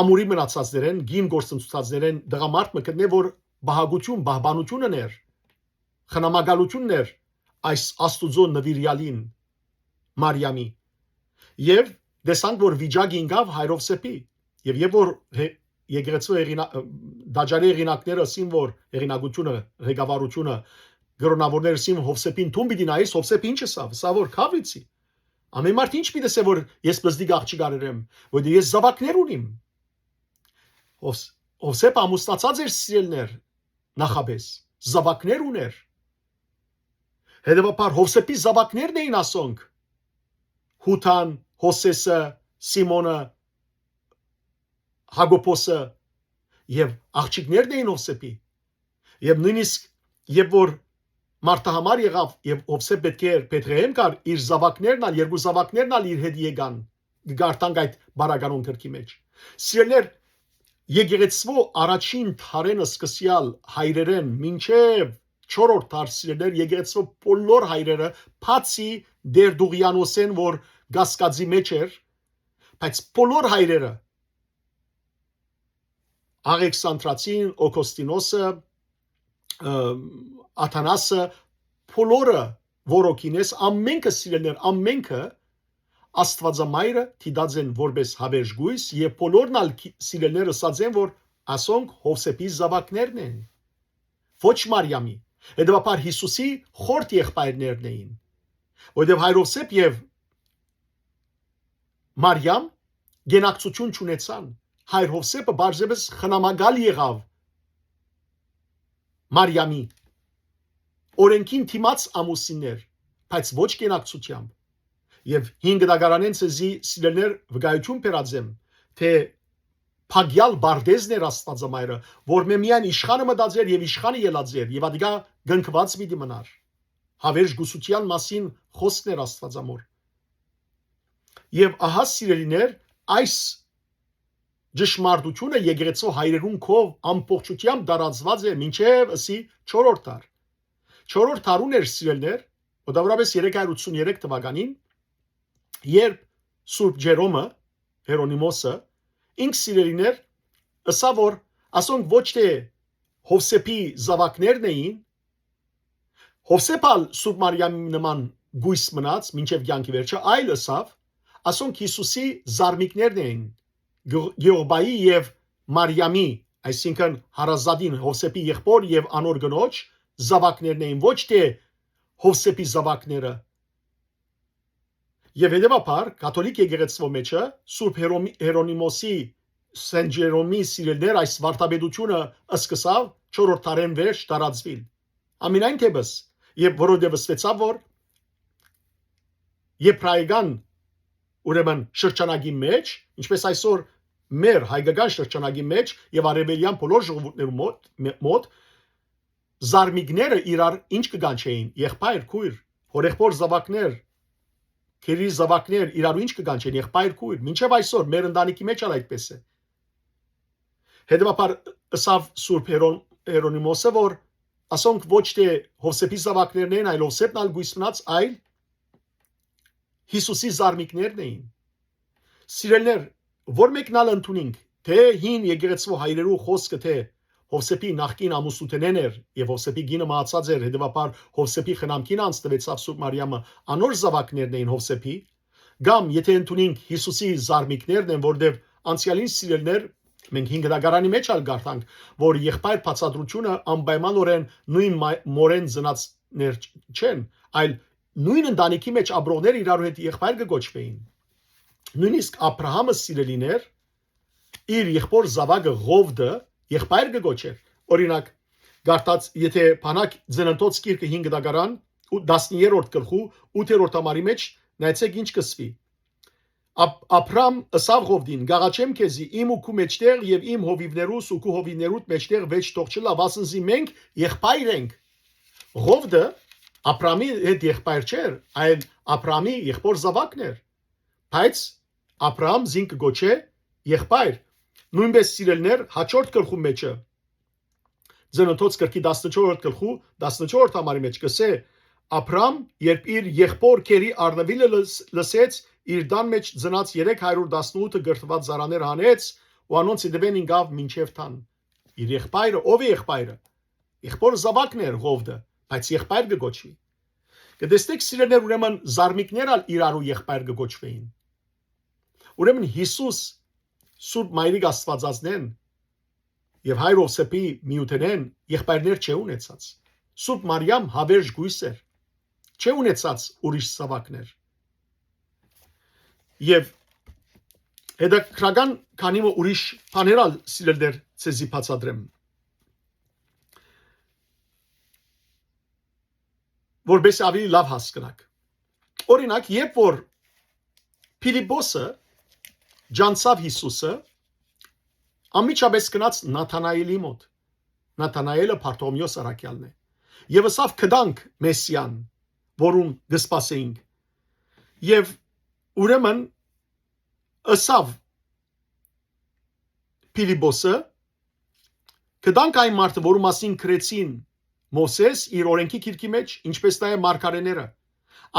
ամուրի մնացածներեն գին գործընթացներեն դրամարտ մկնե որ բահագություն բահբանությունն էր խնամակալությունն էր այս աստուծո նվիրյալին Մարիամի եւ դեսանք որ վիճակի ինգավ հայրով սեպի եւ որ եկեղեցու դաջարի հեղինակները ասին որ հեղինակությունը ղեկավարությունը գրոնավորները ասին Հովսեփին թուն պիտի նայես Հովսեփ ինչ է սա որ քավիցի ամեն մարդ ինչ պիտի ասե որ ես բզդիկ աղջիկ արերեմ որ ես զավակներ ունիմ Հովսեփ ամուսնացած էր սիրելներ նախաբես զավակներ ուներ հետևաբար Հովսեփի զավակներն էին ասոնք Հութան Հոսեսը Սիմոնը Հակոբոսը եւ աղջիկներն էին Հովսեփի եւ նույնիսկ երբ որ Մարտահամար եղավ եւ Հովսեփ պետք էր Պետրեհեմ կար իր զավակներն ալ երկու զավակներն ալ իր հետ եկան գարտանք այդ բարականոն քրքի մեջ սիրելներ եկեղեցվո առաջին թարենը սկսյալ հայրերեն մինչեւ 4-րդ դարսերներ եկեղեցվո բոլոր հայրերը բացի Դերդուղյանոսեն որ գասկածի մեջ էր բայց բոլոր հայրերը Աղեքսանդրացին Օգոստինոսը Աթանասը բոլորը որոքինես ամենքը սիրելներ ամենքը Աստվածամայրը դիտած են որպես հավերժ գույս եւ բոլորն ալ սիրելները ասած են որ ասոնք Հովսեփի զավակներն են ոչ Մարիամի հետեւաբար Հիսուսի խորտ եղբայրներն էին որովհետեւ հայր Հովսեփ եւ Մարիամ գենակցություն չունեցան հայր Հովսեփը բարձրապես խնամակալ եղավ Մարիամի օրենքին թիմած ամուսիններ բայց ոչ գենակցությամբ եւ 5 դագարանեն ցեզի սիրելներ վկայություն բերածեմ թե Փագյալ Բարդեզներ Աստվածամայրը որ միայն իշխանը մտածեր եւ իշխանը ելածեր եւ ադիգա գնկված պիտի մնար հավերժ գուսության մասին խոսքներ Աստվածամոր եւ ահա սիրելիներ այս Ճշմարտությունը եկեղեցու հայրերուն կով ամբողջությամբ դարածված է մինչև ասի 4-րդ դար 4-րդ դարուն էր սիրելներ մոտավորապես 383 թվականին երբ Սուրբ Ջերոմը Հերոնիմոսը ինք սիրելիներ ասա որ ասոնք ոչ թե Հովսեփի զավակներն էին Հովսեփալ Սուրբ Մարիամի նման գույս մնաց մինչև կյանքի վերջը այլ ասավ ասոնք Հիսուսի զարմիկներն էին Գեորգայի եւ Մարիամի, այսինքն հարազատին Հովսեփի եղբոր եւ անոր գնոջ զավակներն էին ոչ թե Հովսեփի զավակները։ Եվ հետեւաբար կաթոլիկ եկեղեցվո մեջը Սուրբ Հերոնիմոսի Սեն Ջերոմի սիրելներ այս վարդապետությունը սկսավ 4-րդ դարեն վերջ տարածվել։ Ամենայն թեպս եւ որովհետեւ ստեցավ որ եբրայական ուրեմն շրջանագի մեջ ինչպես այսօր մեր հայկական շրջանագի մեջ եւ արևելյան բոլոր ժողովուրդներու մոտ զարմիկները իրար ինչ կգանչեին եղբայր քույր հորեղբոր զավակներ քերի զավակներ իրար ինչ կգանչեն եղբայր քույր մինչեւ այսօր մեր ընտանիքի մեջ ալ այդպես է հետեւաբար ըսավ Սուրբ Հերոնիմոսը որ ասոնք ոչ թե Հովսեփի զավակներն են այլ Հովսեփն ալ գույսնած այլ Հիսուսի զարմիկներն էին սիրելներ որ մեկնալ ընդունինք թե հին եկեղեցու հայրերու խոսքը թե Հովսեփի նախկին ամուսնութենեն էր եւ Հովսեփի գինը մահացած էր հետեւաբար Հովսեփի խնամքին անցտվեցավ Սուրբ Մարիամը անոր զավակներն էին Հովսեփի կամ եթե ընդունինք Հիսուսի զարմիկներն են որտեւ անցյալին սիրելներ մենք 5 դագարանի մեջ ալ գարտանք որ եղբայր բացատրությունը անպայմանորեն նույն մորեն ծնածներ չեն այլ նույն ընտանիքի մեջ ապրողներ իրար հետ եղբայր կգոչվեին նույնիսկ Աբրահամը սիրելիներ իր եղբոր զավակը Ղովդը եղբայր կգոչեր օրինակ գարտած եթե բանակ ծննդոց գիրքը 5 դագարան 10-րդ գլխու 8-րդ համարի մեջ նայեցեք ինչ կսվի Աբրամ ըսավ Ղովդին գաղաչեմ քեզի իմ ու քու մեջտեղ եւ իմ հովիվներուս ու քու հովիվներուտ մեջտեղ վեճ թողչելա վասնզի մենք եղբայր ենք Ղովդը Աբրամի հետ եղբայր չէր այլ Աբրամի եղբոր զավակն էր բայց Աբրամ զինք գոչե եղբայր Նույնպես սիրելներ, հաջորդ գլխու մեջը Ծննդոց գրքի 14-րդ գլխու 14-րդ համարի մեջ կսե Աբրամ, երբ իր եղբոր քերի Արնավիլը լսեց, իր դան մեջ ծնած 318 գրթված զարաներ հանեց ու անոնց դեպեն ինգավ մինչև թան։ Իր եղբայրը, ով է եղբայրը։ Եղբորը զավակն էր Ղովդը, բայց եղբայր կգոչվի։ Կտեսնեք սիրելներ, ուրեմն զարմիկներ ալ իրարու եղբայր կգոչվեին։ Ուրեմն Հիսուս Սուրբ Մայրիկ Աստվածածնեն եւ Հայր Ովսեփի միութենեն եղբայրներ չէ ունեցած։ Սուրբ Մարիամ հավերժ գույս էր, չէ ունեցած ուրիշ զավակներ։ Եվ հետաքրական քանի ուրիշ բաներ ալ սիրելներ ցեզի բացատրեմ։ Որպես ավելի լավ հասկանաք։ Օրինակ, երբ որ Փիլիպոսը ջանցավ Հիսուսը, ամիջապես գնաց Նաթանայելի մոտ։ Նաթանայելը Փարթոմեոս առաքյալն է։ Եվ ասավ կդանք Մեսիան, որուն կսպասեինք։ Եվ ուրեմն ասավ Փիլիպոսը կդանք այն մարդը, որու մասին գրեցին Մոսես իր օրենքի գիրքի մեջ, ինչպես նաև մարգարեները։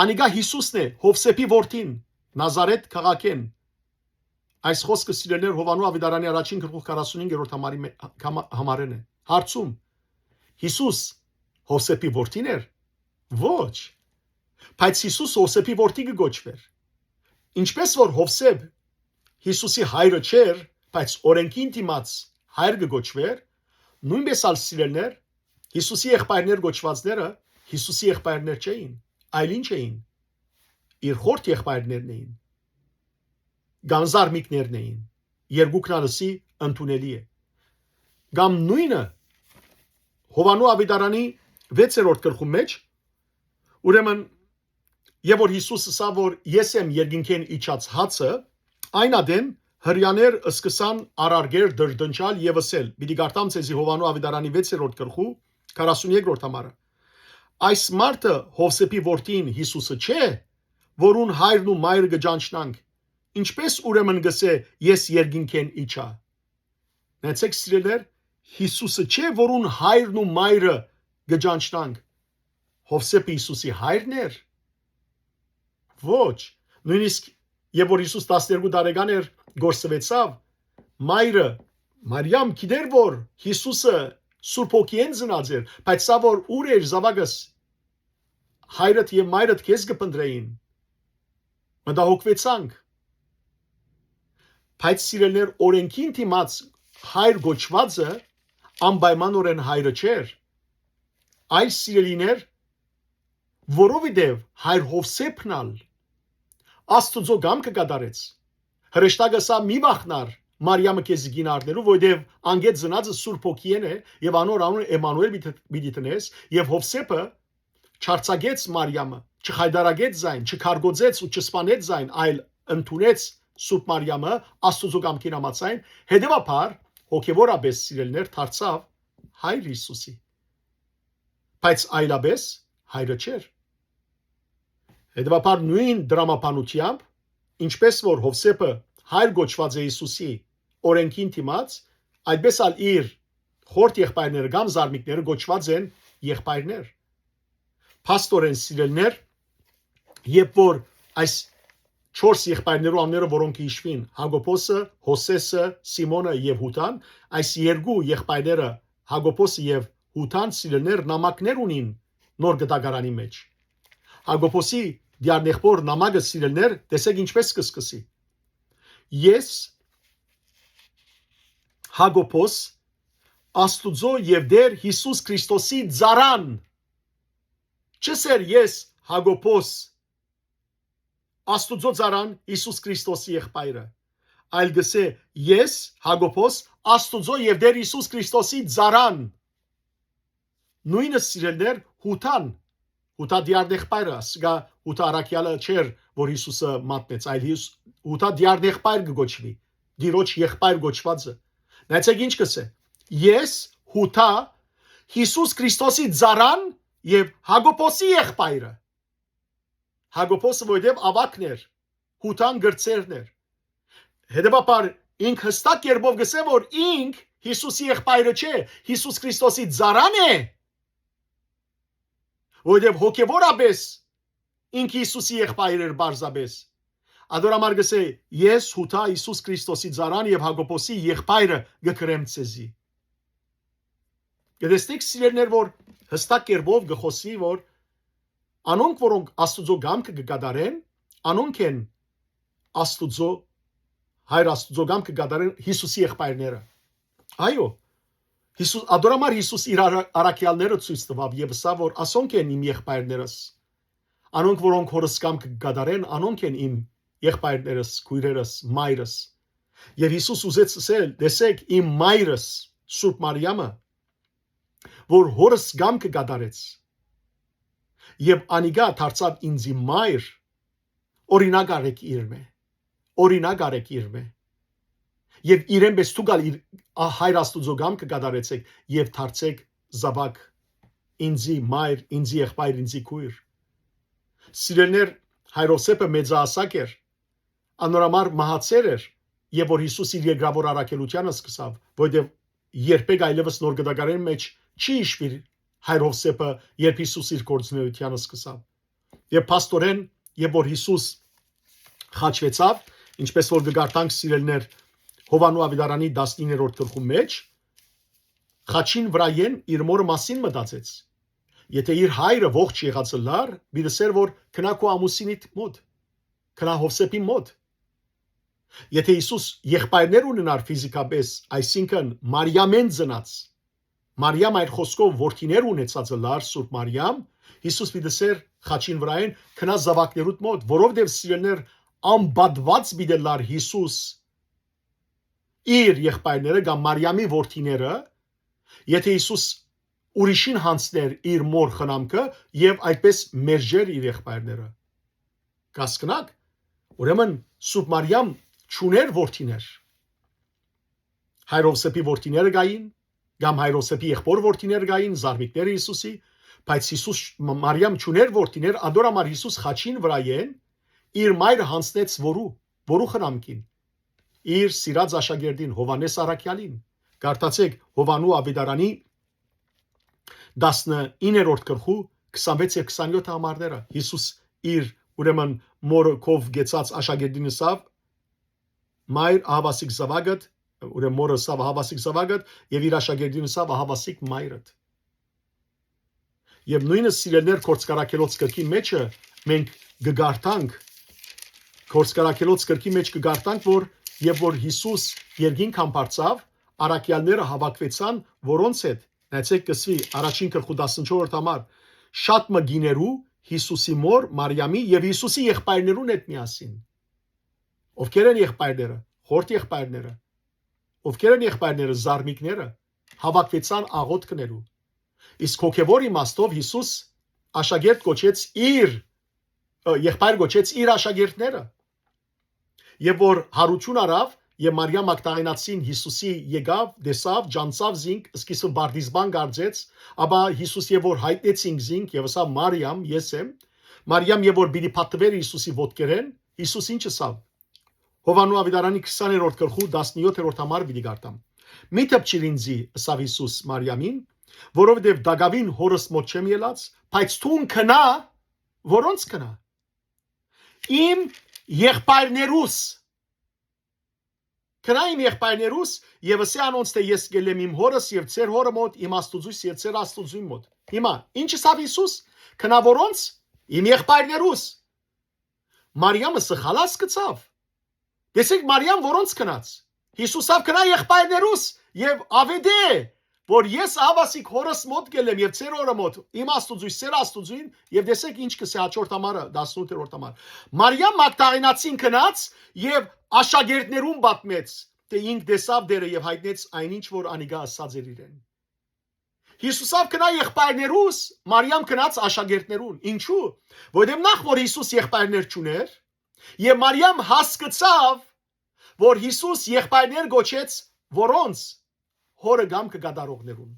Անիգա Հիսուսն է, Հովսեփի որդին, Նազարեթ քաղաքեն։ Այս խոսքը սիրելներ Հովանու Ավետարանի առաջին գլխի 45-րդ համարեն է։ Հարցում. Հիսուս Հովսեփի որդին էր։ Ոչ։ Բայց Հիսուս Հովսեփի որդի կգոչվեր։ Ինչպես որ Հովսեփ Հիսուսի հայրը չէր, բայց օրենքին դիմաց հայր կգոչվեր, նույնպես ալ սիրելներ Հիսուսի եղբայրներ գոչվածները Հիսուսի եղբայրներ չէին, այլ ինչ էին։ Իր խորտ եղբայրներն էին։ Գանզարմիկներն էին։ Երկուքնալսի ընդունելի է։ Կամ նույնը Հովանու Ավետարանի 6-րդ գլխում մեջ ուրեմն եւ որ Հիսուսը ասա որ ես եմ երկինքեն իջած հացը, այն ադեն հрьяաներ սկսան արարգեր դրդնչալ եւ ասել։ Պիտի գարտամ ցեզի Հովանու Ավետարանի 6-րդ գլխու 43-րդ համարը։ Այս մարդը Հովսեփի որդին Հիսուսը չէ, որուն հայրն ու մայրը գճանչնանք։ Ինչպես ուրեմն գսե ես երկինքեն իջա։ Նայեցեք սիրելներ, Հիսուսը չէ, որուն հայրն ու մայրը գճանչնանք։ Հովսեփը Հիսուսի հայրն էր։ Ոչ, նույնիսկ երբ որ Հիսուս 12 տարեկան էր գործվեցավ, մայրը Մարիամ գիտեր որ Հիսուսը Սուրբ Հոգին ծնած էր, բայց սա որ ուր էր զավակս հայրդ եւ մայրդ քեզ կփնտրեին։ Մտահոգվեցանք։ Բայց սիրելներ օրենքին դիմաց հայր գոչվածը անպայմանորեն հայրը չէր։ Այլ սիրելիներ, որովհետև հայր Հովսեփն ալ Աստուծո գամքը կատարեց։ Հրեշտակը սա մի վախնար Մարիամը քեզ գինարներու, որովհետև անգետ ծնածը Սուրբ Հոգին է եւ անոր անունը Էմանուել պիտի տնես եւ Հովսեփը չարցագեց Մարիամը, չխայդարագեց զայն, չքարգոծեց ու չսպանեց զայն, այլ ընդունեց Սուրբ Մարիամը Աստուծո գամքին համաձայն, հետեւաբար հոգեվորաբես սիրելներ դարձավ հայր Հիսուսի։ Բայց այլաբես հայրը չէր։ Հետևաբար նույն դրամապանությամբ, ինչպես որ Հովսեփը հայր գոչված է Հիսուսի օրենքին դիմաց, այդպես ալ իր խորտ եղբայրները կամ զարմիկները գոչված են եղբայրներ։ Փաստորեն սիրելներ, երբ որ այս 4 եղբայրներու անունները, որոնք հիշվին, Հակոբոսը, Հոսեսը, Սիմոնը եւ Հուդան, այս երկու եղբայրները Հակոբոսը եւ Հուդան սիրելներ նամակներ ունին նոր գտագարանի մեջ։ Հակոբոսի դիարնեղբոր նամակը սիրելներ, տեսեք ինչպես կսկսի։ Ես Հակոբոս Աստուծո եւ Տեր Հիսուս Քրիստոսի ծառան։ Չսեր ես Հակոբոս Աստուծո ծառան Հիսուս Քրիստոսի եղբայրը, այլ գսե ես Հակոբոս Աստուծո եւ Տեր Հիսուս Քրիստոսի ծառան։ Նույնը սիրելներ Հուդան, Հուդա դիարնեղբայրը, սա Հուդա առաքյալը չէր, որ Հիսուսը մատնեց, այլ Հուդա դիարնեղբայր կգոչվի, դիրոջ եղբայր գոչվածը։ Նայեցեք ինչ կսե։ Ես Հուդա Հիսուս Քրիստոսի ծառան եւ Հակոբոսի եղբայրը։ Հակոբոսը որտեւ ավակն էր, Հուդան գրծերն էր։ Հետեւաբար ինք հստակ կերպով գսե որ ինք Հիսուսի եղբայրը չէ, Հիսուս Քրիստոսի ծառան է, որովհետև հոգևորապես ինք Հիսուսի եղբայրը էր բարձաբես։ Ադորամար գսե ես հութա Հիսուս Քրիստոսի ծառան եւ Հակոբոսի եղբայրը գկրեմ ցեզի։ Գտեստեք սիրելիներ որ հստակ կերպով գխոսի որ անոնք որոնք Աստուծո գամքը կգադարեն, անոնք են Աստուծո հայր Աստուծո գամքը կգադարեն Հիսուսի եղբայրները։ Այո, Հիսուս ադորամար Հիսուս իր արաքյալները ցույց տվավ եւ ասա որ ասոնք են իմ եղբայրներս։ Անոնք որոնք հորս գամքը կգադարեն, անոնք են իմ եղբայրներս, քույրերս, մայրս։ Եվ Հիսուս ուզեց ասել, տեսեք իմ մայրս Սուրբ Մարիամը, որ հորս գամքը կգադարեց։ Եվ անիգա դարձավ ինձի մայր, օրինակ արեք իրմե։ Օրինակ արեք իրմե։ Եվ իրեն պես ցուգալ հայր Աստուծո գամքը կգադարեցեք եւ դարձեք զավակ ինձի մայր, ինձի եղբայր, ինձի քույր։ Սիրելներ Հայրոսեփը մեծահասակ էր, անորամար մահացեր էր, եւ որ Հիսուս իր երկրավոր առաքելությանը սկսավ, որովհետեւ երբեք այլևս նոր գդագարեն մեջ չի իշխվիր Հայրոսեփը, երբ Հիսուս իր գործունեությանը սկսավ։ Եվ փաստորեն, եւ որ Հիսուս խաչվեցավ, ինչպես որ գարտանք սիրելներ Հովանու Ավիդարանի 19-րդ գլխու մեջ, խաչին վրայեն իր մորը մասին մտածեց։ Եթե իր հայրը ողջ եղած լար, բիդսեր որ քնակու ամուսինիդ մոտ, քնա Հովսեփի մոտ։ Եթե Հիսուս եղբայրներ ունենար ֆիզիկապես, այսինքն Մարիամեն ծնած, Մարիամ այդ խոսքով որդիներ ունեցած լար Սուրբ Մարիամ, Հիսուս բիդսեր խաչին վրայեն քնա զավակներուտ մոտ, որովհետև սիրելներ ամբադված բիդելար Հիսուս իր եղբայրները կամ Մարիամի որդիները, եթե Հիսուս ուրիշին հանցներ իր մոր խնամքը եւ այդպես մերժեր իր եղբայրները։ Կասկնակ, ուրեմն Սուրբ Մարիամ չուներ որդիներ։ Հայրոսեփի որդիները գային, կամ Հայրոսեփի եղբոր որդիները գային, զարմիկները Հիսուսի, բայց Հիսուս Մարիամ չուներ որդիներ, ադորամար Հիսուս խաչին վրայեն իր մայրը հանցնեց որու խնամքին։ Իր սիրած աշակերտին Հովանես Արաքյալին։ Կարդացեք Հովանու Ավիդարանի 19-րդ գլխու 26 եւ 27 համարները։ Հիսուս իր ուրեմն մորքով գեցած աշակերտին ասավ մայր ահավասիկ զավակդ, ուրեմն մորը ասավ ահավասիկ զավակդ եւ իր աշակերտին ասավ ահավասիկ մայրդ։ Եվ նույնը սիրելներ Կորցկարակելոց գրքի մեջը մենք գգարտանք Կորցկարակելոց գրքի մեջ կգարտանք որ եւ որ Հիսուս երկին կամբարձավ, արաքյալները հավաքվեցան, որոնց հետ նայեցեք կսվի առաջին գլխու 14-րդ համար շատ մգիներու Հիսուսի մոր Մարիամի եւ Հիսուսի եղբայրներուն հետ միասին։ Ովքեր են եղբայրները, խորտ եղբայրները, ովքեր են եղբայրները, զարմիկները հավաքվեցան աղոթքներու։ Իսկ հոգևոր իմաստով Հիսուս աշակերտ գոչեց իր եղբայր գոչեց իր աշակերտները։ Եվ որ հարություն արավ եւ Մարիամ Մագդաղենացին Հիսուսի եկավ, դեսավ, ջանցավ զինք, սկիզբը բարձիզբան գարձեց, ապա Հիսուս եւ որ հայտնեցին զինք եւ ասավ Մարիամ, ես եմ։ Մարիամ եւ որ բիդի պատվեր Հիսուսի ոտքերեն, Հիսուս ինչ ասավ։ Հովանու Ավիդարանի 20-րդ գլխու 17-րդ համար բիդի գարտամ։ Մի թփչիր ինձի, ասավ Հիսուս Մարիամին, որովհետեւ դագավին հորս մոտ չեմ ելած, բայց ցուն քնա, որոնց քնա։ Իմ եղբայրներուս Քնայիմ եղբայրներուս եւ ասե անոնց թե ես գելեմ իմ հորս եւ ծեր հորը մոտ իմ աստուծույս եւ ծեր աստուծույն մոտ։ Հիմա ինչ ասավ Հիսուս։ Քնա որոնց իմ եղբայրներուս։ Մարիամը սխալած գցավ։ Տեսեք Մարիամ որոնց քնած։ Հիսուսավ քնա եղբայրներուս եւ ավեդե որ ես ավասիկ հորս մոտ գելեմ եւ ծեր հորը մոտ իմ աստուծույս ծեր աստուծույն եւ տեսեք ինչ կսե հաջորդ համարը 18-րդ համար։ Մարիամ Մագդաղենացին քնած եւ աշակերտներուն պատմեց թե ինք դեսավ դերը եւ հայտնեց այնինչ որ անիգա ասած էր իրեն։ Հիսուսավ քնա եղբայրներուս, Մարիամ քնած աշակերտներուն։ Ինչու՞։ Որովհետեւ նախ որ Հիսուս եղբայրներ չուներ եւ Մարիամ հասկացավ որ Հիսուս եղբայրներ գոչեց որոնց հորը գամքը գդարողներուն։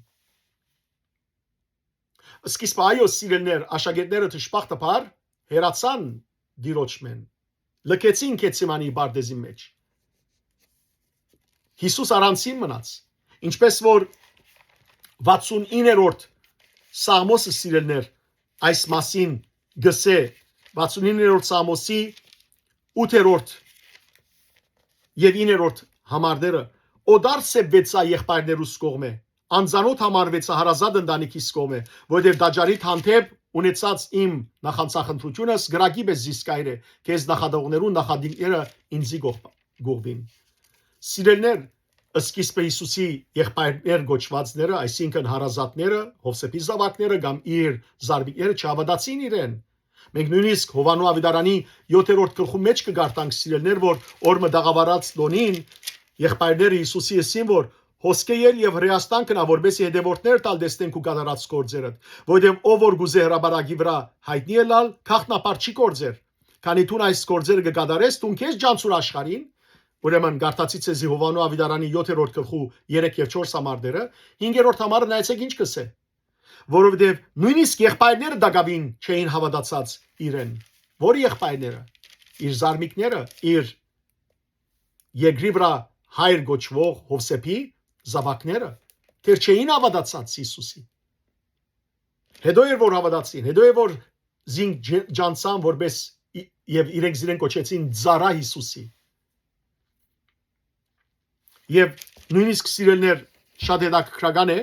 Սկիզբը այո սիրելներ աշակերտները դժբախտաբար հերացան դիրոճմեն լքեցին Գեթսեմանի բարդեզի մեջ։ Հիսուս առանցին մնաց, ինչպես որ 69-րդ Սաղմոսը սիրելներ այս մասին գսե 69-րդ Սաղմոսի 8-րդ եւ 9-րդ համարները օդարսե վեցա եղբայրներուս կողմե անձանոթ համարվեցա հարազատ ընտանիքիս կողմե որովհետեւ դաջարիտ հանդեպ ունեցած իմ նախանցախնդրությունս գրագի պես զիսկայր է քեզ նախադողներուն նախադինքները ինձի գողվին սիրելներ Սկիզբը Հիսուսի եղբայրներ գոչվածները, այսինքն հարազատները, Հովսեփի զավակները կամ իր զարմիկները չհավատացին իրեն։ Մենք նույնիսկ Հովանու Ավետարանի 7-րդ գլխի մեջ կգարտանք սիրելներ, որ օրը դաղավարած դոնին եղբայրները Հիսուսի ասին, որ հոսքեել եւ հրեաստան կնա, որբեսի հետևորդներ տալ դեսնենք ու կատարած գործերը, որովհետեւ ով որ գուզե հրաբարագի վրա հայտնի ելալ, քաղտնապար չի գործեր։ Քանի դու այս գործերը կկատարես, դու քեզ ջանցուր աշխարհին Ուրեմն գարտացից է Հովանու Ավետարանի 7-րդ գլխի 3 եւ 4 համարները 5-րդ համարը նայեցեք ինչ կսե որովհետեւ նույնիսկ եղբայրները դակավին չէին հավատացած իրեն որ եղբայրները իր զարմիկները իր երկրի վրա հայր գոչվող Հովսեփի զավակները դեռ չէին հավատացած Հիսուսի հետո էր որ հավատացին հետո էր որ զինք ջանցան որպես եւ իրենք կոչեցին Զարա Հիսուսի Եվ նույնիսկ սիրելներ շատ հետաքրքրական է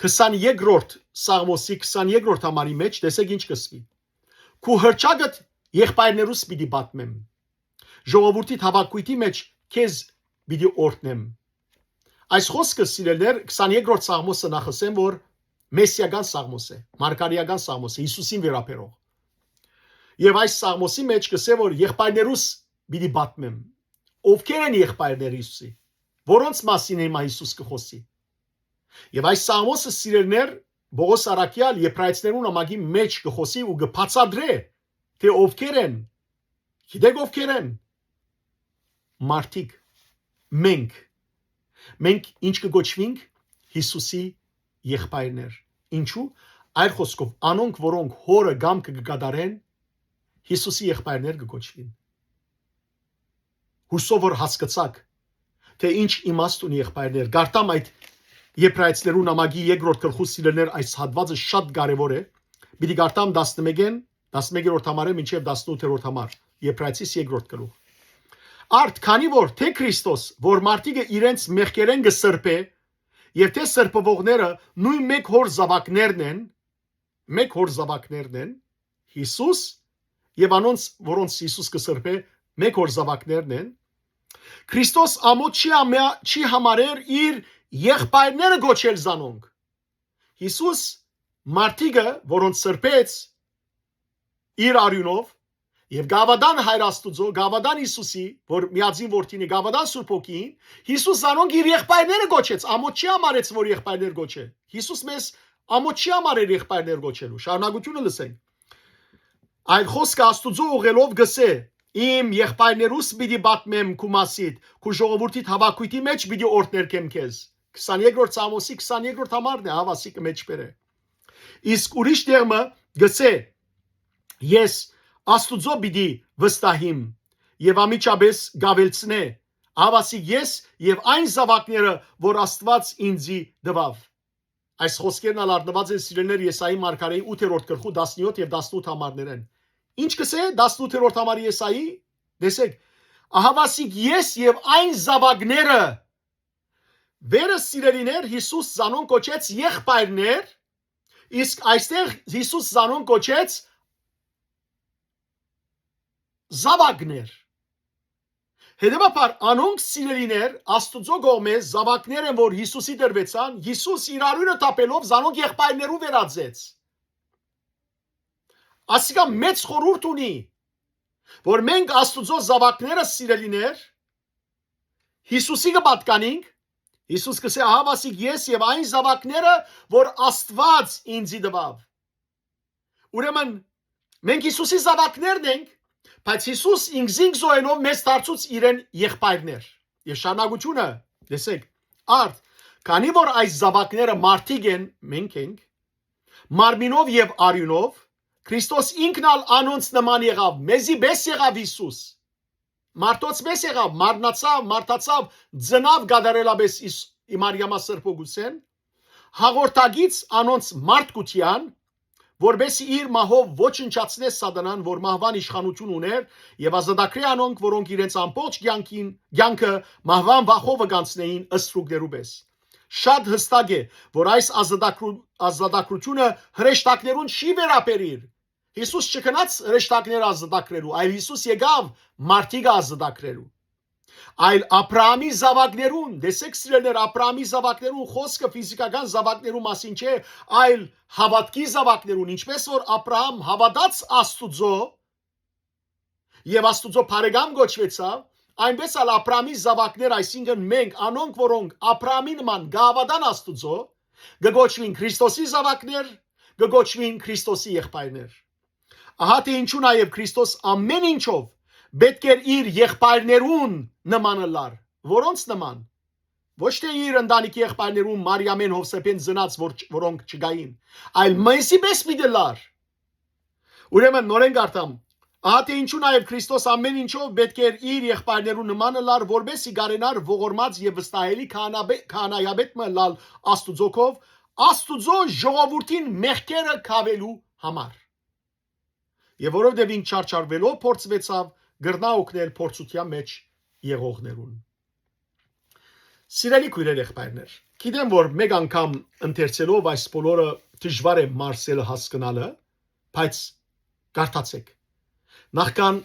22-րդ Սաղմոսի 22-րդ համարի մեջ տեսեք ինչ կսվի Քու հրճագդ եղբայրներուս պիտի պատմեմ Ժողովրդի հավաքույթի մեջ քեզ պիտի օրհնեմ Այս խոսքը սիրելներ 22-րդ Սաղմոսը նախասեմ որ մեսիական Սաղմոս է մարգարեական Սաղմոս է Հիսուսին վերաբերող Եվ այս Սաղմոսի մեջ կսե որ եղբայրներուս Բիդի պատմեմ ովքեր են եղբայրները Հիսուսի որոնց մասին է Հիսուս կխոսի Եվ այս Սաղմոսը սիրելներ Բողոս Արաքյալ եբրայեցիներուն ամագի մեջ կխոսի ու կբացատրե թե ովքեր են գիտեք ովքեր են մարդիկ մենք ինչ կգոչվինք Հիսուսի եղբայրներ ինչու այլ խոսքով անոնք որոնք հորը գամքը կկատարեն Հիսուսի եղբայրներ կգոչվին Հուսով որ հասկացաք թե ինչ իմաստ ունի եղբայրներ գարտամ այդ եբրայեցիներուն ամագի 2-րդ գլխի սիրելներ այս հատվածը շատ կարևոր է պիտի գարտամ 11-րդ համարը մինչև 18-րդ համար եբրայեցիս 2-րդ գլուխ Արդ քանի որ թե Քրիստոս որ մարդիկը իրենց մեղքերեն կսրբե եւ թե սրբողները նույն մեկ հոր զավակներն են Հիսուս եւ անոնց որոնց Հիսուս կսրբե մեկ հոր զավակներն են Քրիստոս ամոթ չի համարեր իր եղբայրները գոչել զանոնք Հիսուս մարդիկը որոնց սրբեց իր արյունով եւ գավադան հայր Աստուծո գավադան Հիսուսի որ միածին որդին է գավադան Սուրբ Հոգին Հիսուս զանոնք իր եղբայրները գոչեց ամոթ չի համարեց որ եղբայրներ գոչե Հիսուս մեզ ամոթ չի համարեր եղբայրներ գոչելու շարունակությունը լսենք Այդ խոսքը Աստուծո ուղելով գսե Իմ եղբայրներուս պիտի պատմեմ քու մասիդ, քու ժողովրդի հավաքույթի մեջ պիտի օրհներքեմ քեզ։ 22-րդ Սաղմոսի 22-րդ համարն է հավասիկը մեջ բերե։ Իսկ ուրիշ դերմը գսե ես Աստուծո պիտի վստահիմ եւ ամիջապես գավելցնե հավասիկ ես եւ այն զավակները, որ Աստված ինձի տվավ։ Այս խոսքերն ալարնված են սիրելներ Եսայի մարգարեի 8-րդ գլխի 17 եւ 18 համարներն։ Ինչ կսե 18-րդ համարի Եսայի տեսեք ահավասիկ ես եւ այն զավակները վերը սիրելիներ Հիսուս զանոն կոչեց եղբայրներ իսկ այստեղ Հիսուս զանոն կոչեց զավակներ Հետևաբար անոնք սիրելիներ Աստուծո կողմէ զավակներ են որ Հիսուսի դրվեցան Հիսուս իր արյունը տապելով զանոնք եղբայրներու վերածեց Ասիկա մեծ խորհուրդ ունի, որ մենք Աստուծո զավակները սիրելիներ, Հիսուսի կպատկանենք, Հիսուս կսե ահավասիկ ես եւ այն զավակները, որ Աստված ինձի տվավ։ Ուրեմն մենք Հիսուսի զավակներն ենք, բայց Հիսուս ինքզին զոհելով մեզ դարձուց իրեն եղբայրներ։ Եվ շարունակությունը, տեսեք, արդ, քանի որ այս զավակները մարդիկ են, մենք ենք, մարմինով եւ արյունով Քրիստոս ինքն ալ անոնց նման եղավ, մեզի բես եղավ Հիսուս։ Մարդոց մեզ եղավ, մարդացավ, ծնավ գադարելաբես Մարիամա Սրբոգուսեն, հաղորդագից անոնց մարդկության, որբեսի իր մահով ոչնչացնե սատանան, որ մահվան իշխանություն ուներ, եւ ազատագրի անոնք, որոնք իրենց ամբողջ կյանքը մահվան վախովը կանցնեին ըստրուկներու պես։ Շատ հստակ է, որ այս ազատագրությունը հրեշտակներուն չի վերապերիր։ Հիսուս չկնաց հրեշտակները ազատագրելու, այլ Հիսուս եկավ մարդիկը ազատագրելու։ Այլ Աբրահամի զավակներուն, դեսեք սիրելիներ, Աբրահամի զավակներուն խոսքը ֆիզիկական զավակներու մասին չէ, այլ հավատքի զավակներուն, ինչպես որ Աբրահամ հավատաց Աստուծո եւ Աստուծո բարեկամ գոչվեցավ, այնպես էլ Աբրահամի զավակներ, այսինքն մենք, անոնք որոնք Աբրահամի նման գավադան Աստուծո, գոչվին Քրիստոսի զավակներ, գոչվին Քրիստոսի եղբայրներ։ Ահա թե ինչու նաև Քրիստոս ամեն ինչով պետք էր իր եղբայրներուն նմանը լար, որոնց նման, ոչ թե իր ընտանիքի եղբայրներուն Մարիամեն Հովսեփեն ծնած, որոնք չգային, այլ Մովսեսի պես պիտի լար։ Ուրեմն նորեն գարտամ, ահա թե ինչու նաև Քրիստոս ամեն ինչով պետք էր իր եղբայրներուն նմանը լար, որբեսի գարենար ողորմած եւ վստահելի քահանայապետ մլալ Աստուծոքով, Աստուծո ժողովրդին մեղքերը քավելու համար։ Եվ որովհետև ինք չարչարվելով փորձվեցավ գրնա օգնել փորձության մեջ եղողներուն։ Սիրելի քույրեր եղբայրներ, գիտեմ որ մեկ անգամ ընթերցելով այս բոլորը դժվար է մարսելը հասկանալը, բայց կարդացեք։ Նախքան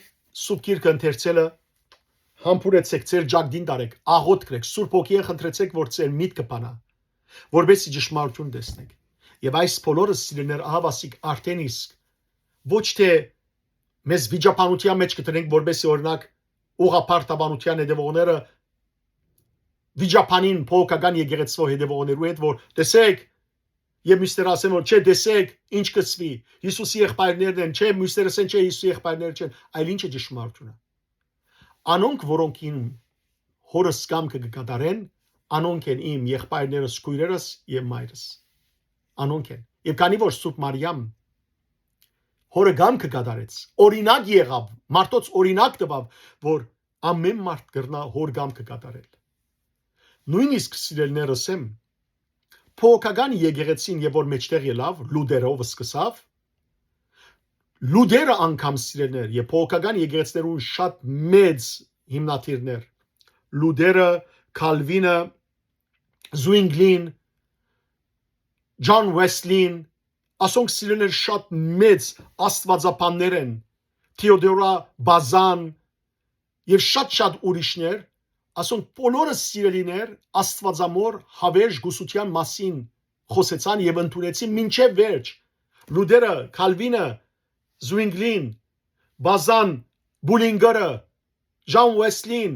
Սուրբ Գիրքը ընթերցելը համբուրեցեք ձեր ջագդին տարեք, աղոթ գրեք, Սուրբ Հոգիը խնդրեցեք, որ ձեր միտքը բանա, որովհետեւ ճշմարտություն տեսնեք։ Եվ այս բոլորը սիրելիներ ահավասիկ արդեն իսկ ոչ թե մեզ վիճապանության մեջ կտրենք, որբեսի օրինակ ուղղափառտաբանության հետևողները վիճապանին փոքրական եկեղեցվո հետևողներու հետ, որ տեսեք եւ մյուսները ասեն, որ չէ, տեսեք, ինչ կծվի, Հիսուսի եղբայրներն են, չէ, մյուսները ասեն, չէ, Հիսուսի եղբայրները չեն, այլ ինչ է ճշմարտությունը։ Անոնք, որոնք իմ հորս կամքը կկատարեն, անոնք են իմ եղբայրներս, քույրերս եւ մայրս։ Անոնք են։ Եվ քանի որ Սուրբ Մարիամ հորը գամքը կատարեց, օրինակ եղավ, մարդոց օրինակ տվավ, որ ամեն մարդ կրնա հոր գամքը կատարել։ Նույնիսկ սիրելիներս եմ, փոքրական եկեղեցին եւ որ մեջտեղ ելավ, լուդերով սկսավ, լուդերը անգամ սիրելիներ եւ փոքրական եկեղեցներուն շատ մեծ հիմնադիրներ, լուդերը, Քալվինը, Զուինգլին, Ջոն Վեսլին, ասոնք սիրելիներ շատ մեծ աստվածապաններ են, Թեոդորա Բազան եւ շատ ուրիշներ, ասոնք բոլորը սիրելիներ աստվածամոր հավերժ գուսության մասին խոսեցան եւ ընդունեցին մինչեւ վերջ։ Լուդերը, Քալվինը, Զուինգլին, Բազան, Բուլինգերը, Ջոն Վեսլին,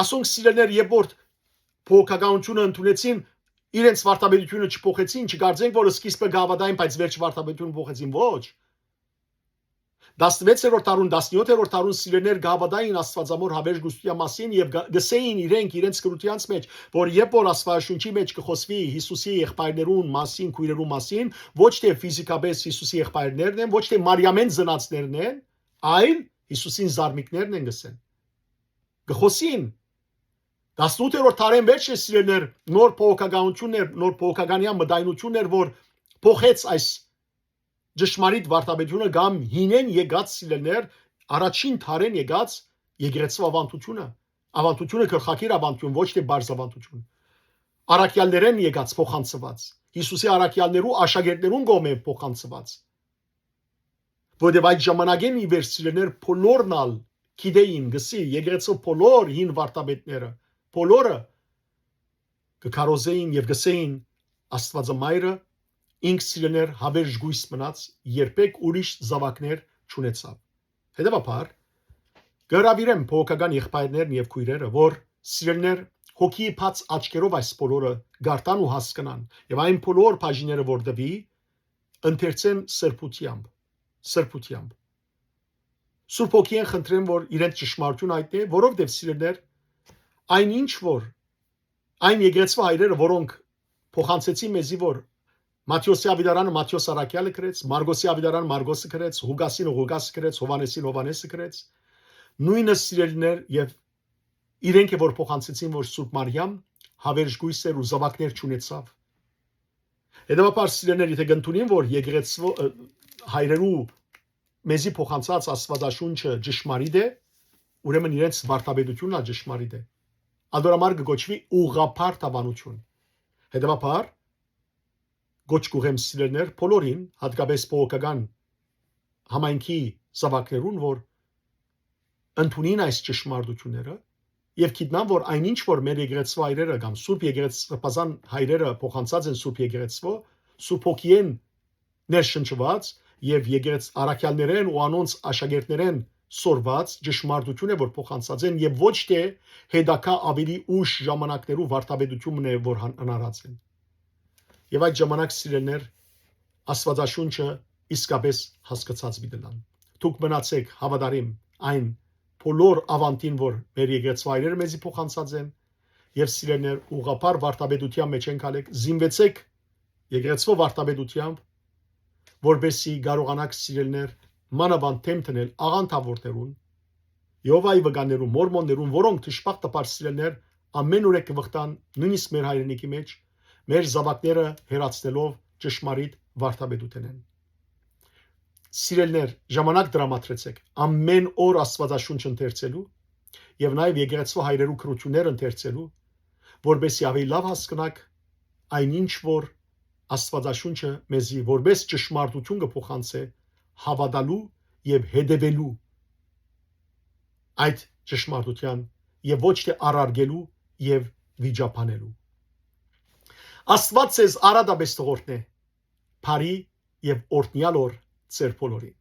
ասոնք սիրելիներ եւ որ փոքրականությունը ընդունեցին, իրենց վարդապետությունը չփոխեցին, չգարձենք, որ սկիզբը գավադային, բայց վերջ վարդապետությունը փոխեցին, ոչ։ 16-րդ դարուն, 17-րդ դարուն սիրելիներ գավադային աստվածամոր հավերժ գուսության մասին եւ գսեին իրենց կրությանց մեջ, որ երբ որ աստվածաշունչի մեջ կխոսվի Հիսուսի եղբայրներուն մասին, քույրերու մասին, ոչ թե ֆիզիկապես Հիսուսի եղբայրներն են, ոչ թե Մարիամեն ծնածներն են, այլ Հիսուսին զարմիկներն են գսեն։ Գխոսին 18-րդ դարեն վերջ է սիրելիներ նոր փոքրականություններ, նոր փոքրականյան մտայնություններ, որ փոխեց այս ճշմարիտ վարդապետությունը կամ հինեն եկած սիրելիներ առաջին դարեն եկած եկեղեցու ավանդությունը գլխակիր ավանդություն, ոչ թե բարձ ավանդություն։ Արաքյալներեն եկած փոխանցված, Հիսուսի արաքյալներու աշակերտներուն կողմէ փոխանցված։ Որտեղ այդ ժամանակեն ի վեր սիրելիներ բոլորնալ գիտեին, գսի եկեղեցու բոլոր հին վարդապետները, բոլորը կկարոզեին եւ գսեին Աստվածամայրը ինք սիրելիներ հավերժ գույս մնաց, երբեք ուրիշ զավակներ չունեցավ։ Հետևաբար գարավիրեմ փոքրական եղբայրներն եւ քույրերը, որ սիրելիներ հոգի բաց աչքերով այս բոլորը գարտան ու հասկանան եւ այն բոլոր բաժինները որ դվի ընթերցեն սրբությամբ։ Սուրբ Հոգին խնդրեմ, որ իրենց ճշմարտություն այդտե, որովհետեւ սիրելիներ այնինչ որ այն եկեղեցու հայրերը, որոնք փոխանցեցին մեզի, որ Մատթեոսի ավետարանը Մատթեոս Արաքյալը գրեց, Մարգոսի ավետարանը Մարգոսը գրեց, Հուգասին Հուգասը գրեց, Հովանեսին Հովանեսը գրեց, Նույնը սիրելիներ եւ իրենք է որ փոխանցեցին որ Սուրբ Մարիամ հավերժ գույսեր ու զավակներ չունեցավ։ Հետևաբար սիրելիներ, եթե գտնին որ եկեղեցու հայրերու մեզի փոխանցած Աստվածաշունչը ճշմարիտ է, ուրեմն իրենց վարդապետությունն է ճշմարիտ է։ Ադորամար կգոչվի ուղղափառ հավանություն։ Հետևաբար գոչ կուղեմ սիրելիներ բոլորին, հատկապես բողոքական համայնքի զավակներուն, որ ընդունին այս ճշմարտությունները եւ գիտնան որ այնինչ որ մեր եկեղեցու հայրերը կամ Սուրբ եկեղեցական հայրերը փոխանցած են Սուրբ եկեղեցու, Սուրբ Հոգիեն ներշնչված եւ եկեղեց արաքյալներեն ու անոնց աշակերտներեն սորված ճշմարտություն է որ փոխանցած են եւ ոչ թե հետակա ավելի ուշ ժամանակներու վարդապետությունն է որ հնարած են։ Եվ այդ ժամանակ սիրելներ Աստվածաշունչը իսկապես հասկացած միտենան։ Դուք մնացեք հավատարիմ այն բոլոր ավանդին որ մեր եկեղեցու հայրերը մեզի փոխանցած են եւ սիրելներ ուղղափառ վարդապետության մեջ են գալեք զինվեցեք եկեղեցու վարդապետությամբ որբեսի կարողանաք սիրելներ մանավանդ թեմ տնել աղանդավորներուն Եհովայի վկաներուն մորմոններուն որոնք դժբախտաբար սիրելներ ամեն օր կվղտան նույնիսկ մեր հայրենիքի մեջ մեր զավակները հերացնելով ճշմարիտ վարդապետութեն Սիրելներ, ժամանակ դրամատրեցեք ամեն օր Աստվածաշունչ ընթերցելու եւ նաեւ եկեղեցու հայրերու քրություններ ընթերցելու, որբեսի ավելի լավ հասկանաք այնինչ որ Աստվածաշունչը մեզի որպես ճշմարտություն կփոխանցե հավատալու եւ հետևելու այդ ճշմարտության եւ ոչ թե առարգելու եւ վիճապանելու Աստված ձեզ արադաբես թողորտնե բարի եւ օրհնյալ օր Ձեր բոլորին